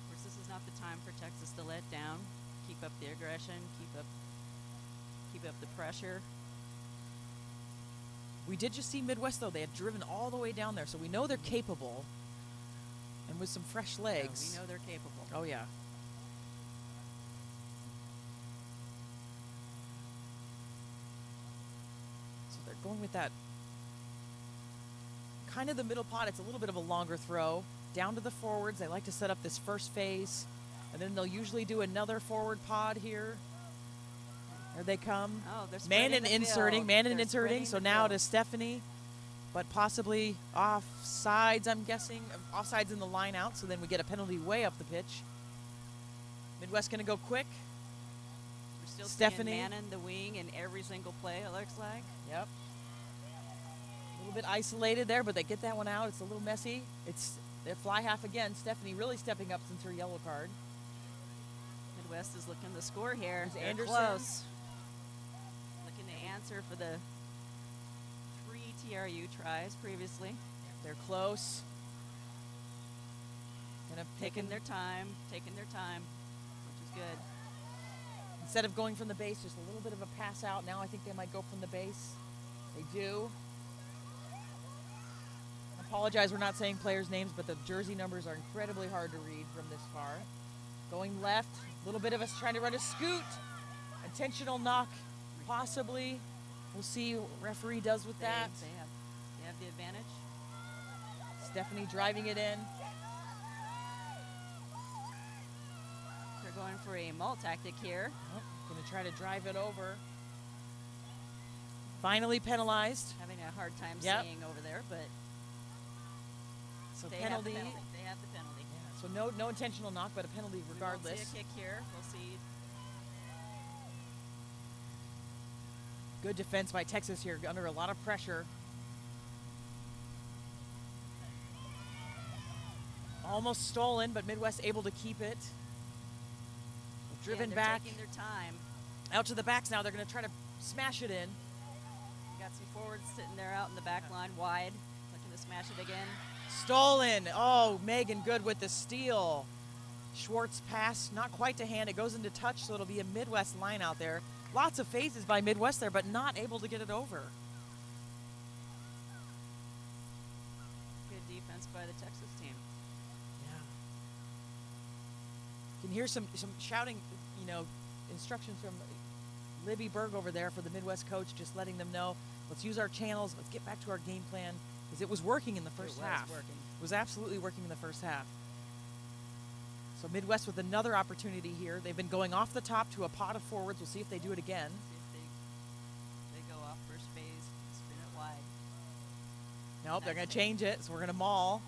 Of course, this is not the time for Texas to let down. Keep up the aggression, keep up the pressure. We did just see Midwest, though. They had driven all the way down there, so we know they're capable. And with some fresh legs. Yeah, we know they're capable. Oh, yeah. So they're going with that kind of the middle pod. It's a little bit of a longer throw. Down to the forwards. They like to set up this first phase. And then they'll usually do another forward pod here. There they come. Oh, they're spreading the inserting. field. Mannon They're inserting. So spreading the now field. to Stephanie. But possibly offsides, I'm guessing. Offsides in the line out, so then we get a penalty way up the pitch. Midwest going to go quick. We're still Stephanie. seeing Mannon the wing in every single play, it looks like. Yep. A little bit isolated there, but they get that one out. It's a little messy. They're fly half again. Stephanie really stepping up since her yellow card. Midwest is looking to score here. There's They're Anderson. close. Looking to answer for the 3 TRU tries previously. They're close. Kind of Taking their time, which is good. Instead of going from the base, just a little bit of a pass out. Now I think they might go from the base. They do. I apologize, we're not saying players' names, but the jersey numbers are incredibly hard to read from this far. Going left, a little bit of us trying to run a scoot. Intentional knock, possibly. We'll see what referee does with that. They have the advantage. Stephanie driving it in. They're going for a maul tactic here. Oh, gonna try to drive it over. Finally penalized. Having a hard time Yep. seeing over there, but So they penalty. have the penalty. They have the penalty. Yeah, so no intentional knock, but a penalty regardless. We won't see a kick here. We'll see. Good defense by Texas here, under a lot of pressure. Almost stolen, but Midwest able to keep it. Driven they're back. taking their time. Out to the backs now. They're going to try to smash it in. We got some forwards sitting there out in the back line wide, looking to smash it again. Stolen. Oh, Megan good with the steal. Schwartz pass, not quite to hand. It goes into touch, so it'll be a Midwest line out there. Lots of phases by Midwest there, but not able to get it over. Good defense by the Texas team. Yeah. Can hear some shouting, instructions from Libby Berg over there for the Midwest coach, just letting them know, let's use our channels, let's get back to our game plan, because it was working in the first half. It was absolutely working in the first half. So Midwest with another opportunity here. They've been going off the top to a pot of forwards. We'll see if they do it again. See if they go off first phase, spin it wide. Nope, they're going to change it, so we're going to maul.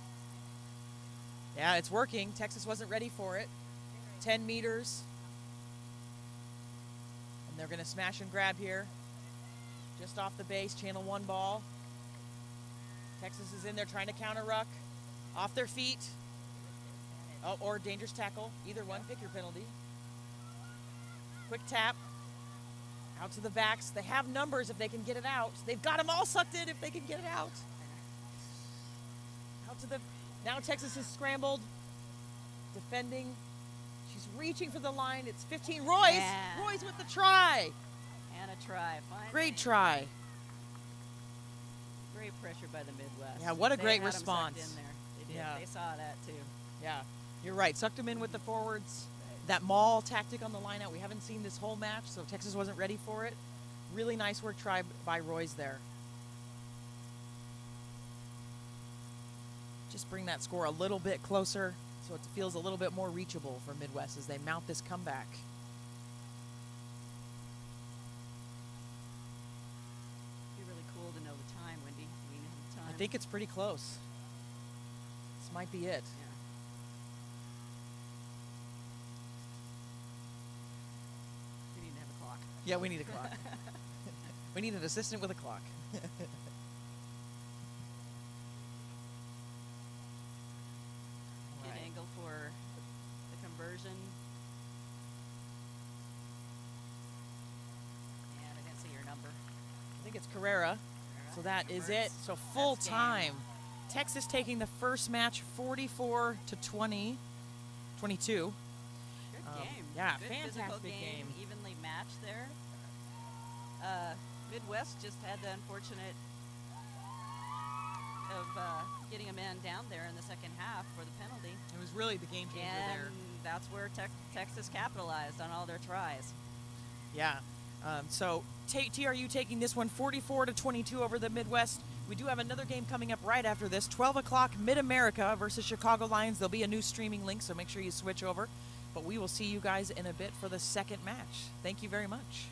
Yeah, it's working. Texas wasn't ready for it. 10 meters. And they're going to smash and grab here. Just off the base, channel 1 ball. Texas is in there trying to counter ruck. Off their feet. Oh, or dangerous tackle. Either one, pick your penalty. Quick tap. Out to the backs. They have numbers if they can get it out. They've got them all sucked in if they can get it out. Out to the... Now Texas is scrambled. Defending. She's reaching for the line. It's 15. Royce! Yeah. Royce with the try. And a try. Finally. Great try. Great pressure by the Midwest. Yeah, what a They great had 'em sucked response. in there. They did. Yeah. They saw that too. Yeah, you're right. Sucked them in with the forwards. That maul tactic on the line out, we haven't seen this whole match, so Texas wasn't ready for it. Really nice work try by Royce there. Just bring that score a little bit closer so it feels a little bit more reachable for Midwest as they mount this comeback. It'd be really cool to know the time, Wendy. Do we know the time? I think it's pretty close. This might be it. Yeah. Yeah, we need a clock. We need an assistant with a clock. Good Right. angle for the conversion. And I didn't see your number. I think it's Carrera. So that is it. So full That's game. time. Texas taking the first match 44 to 20, 22. Good game. Yeah, Good fantastic physical game. Evenly matched there. Midwest just had the unfortunate of getting a man down there in the second half for the penalty. It was really the game changer And there. that's where Texas capitalized on all their tries. Yeah. So TRU taking this one 44 to 22 over the Midwest. We do have another game coming up right after this. 12 o'clock Mid-America versus Chicago Lions. There'll be a new streaming link, so make sure you switch over. But we will see you guys in a bit for the second match. Thank you very much.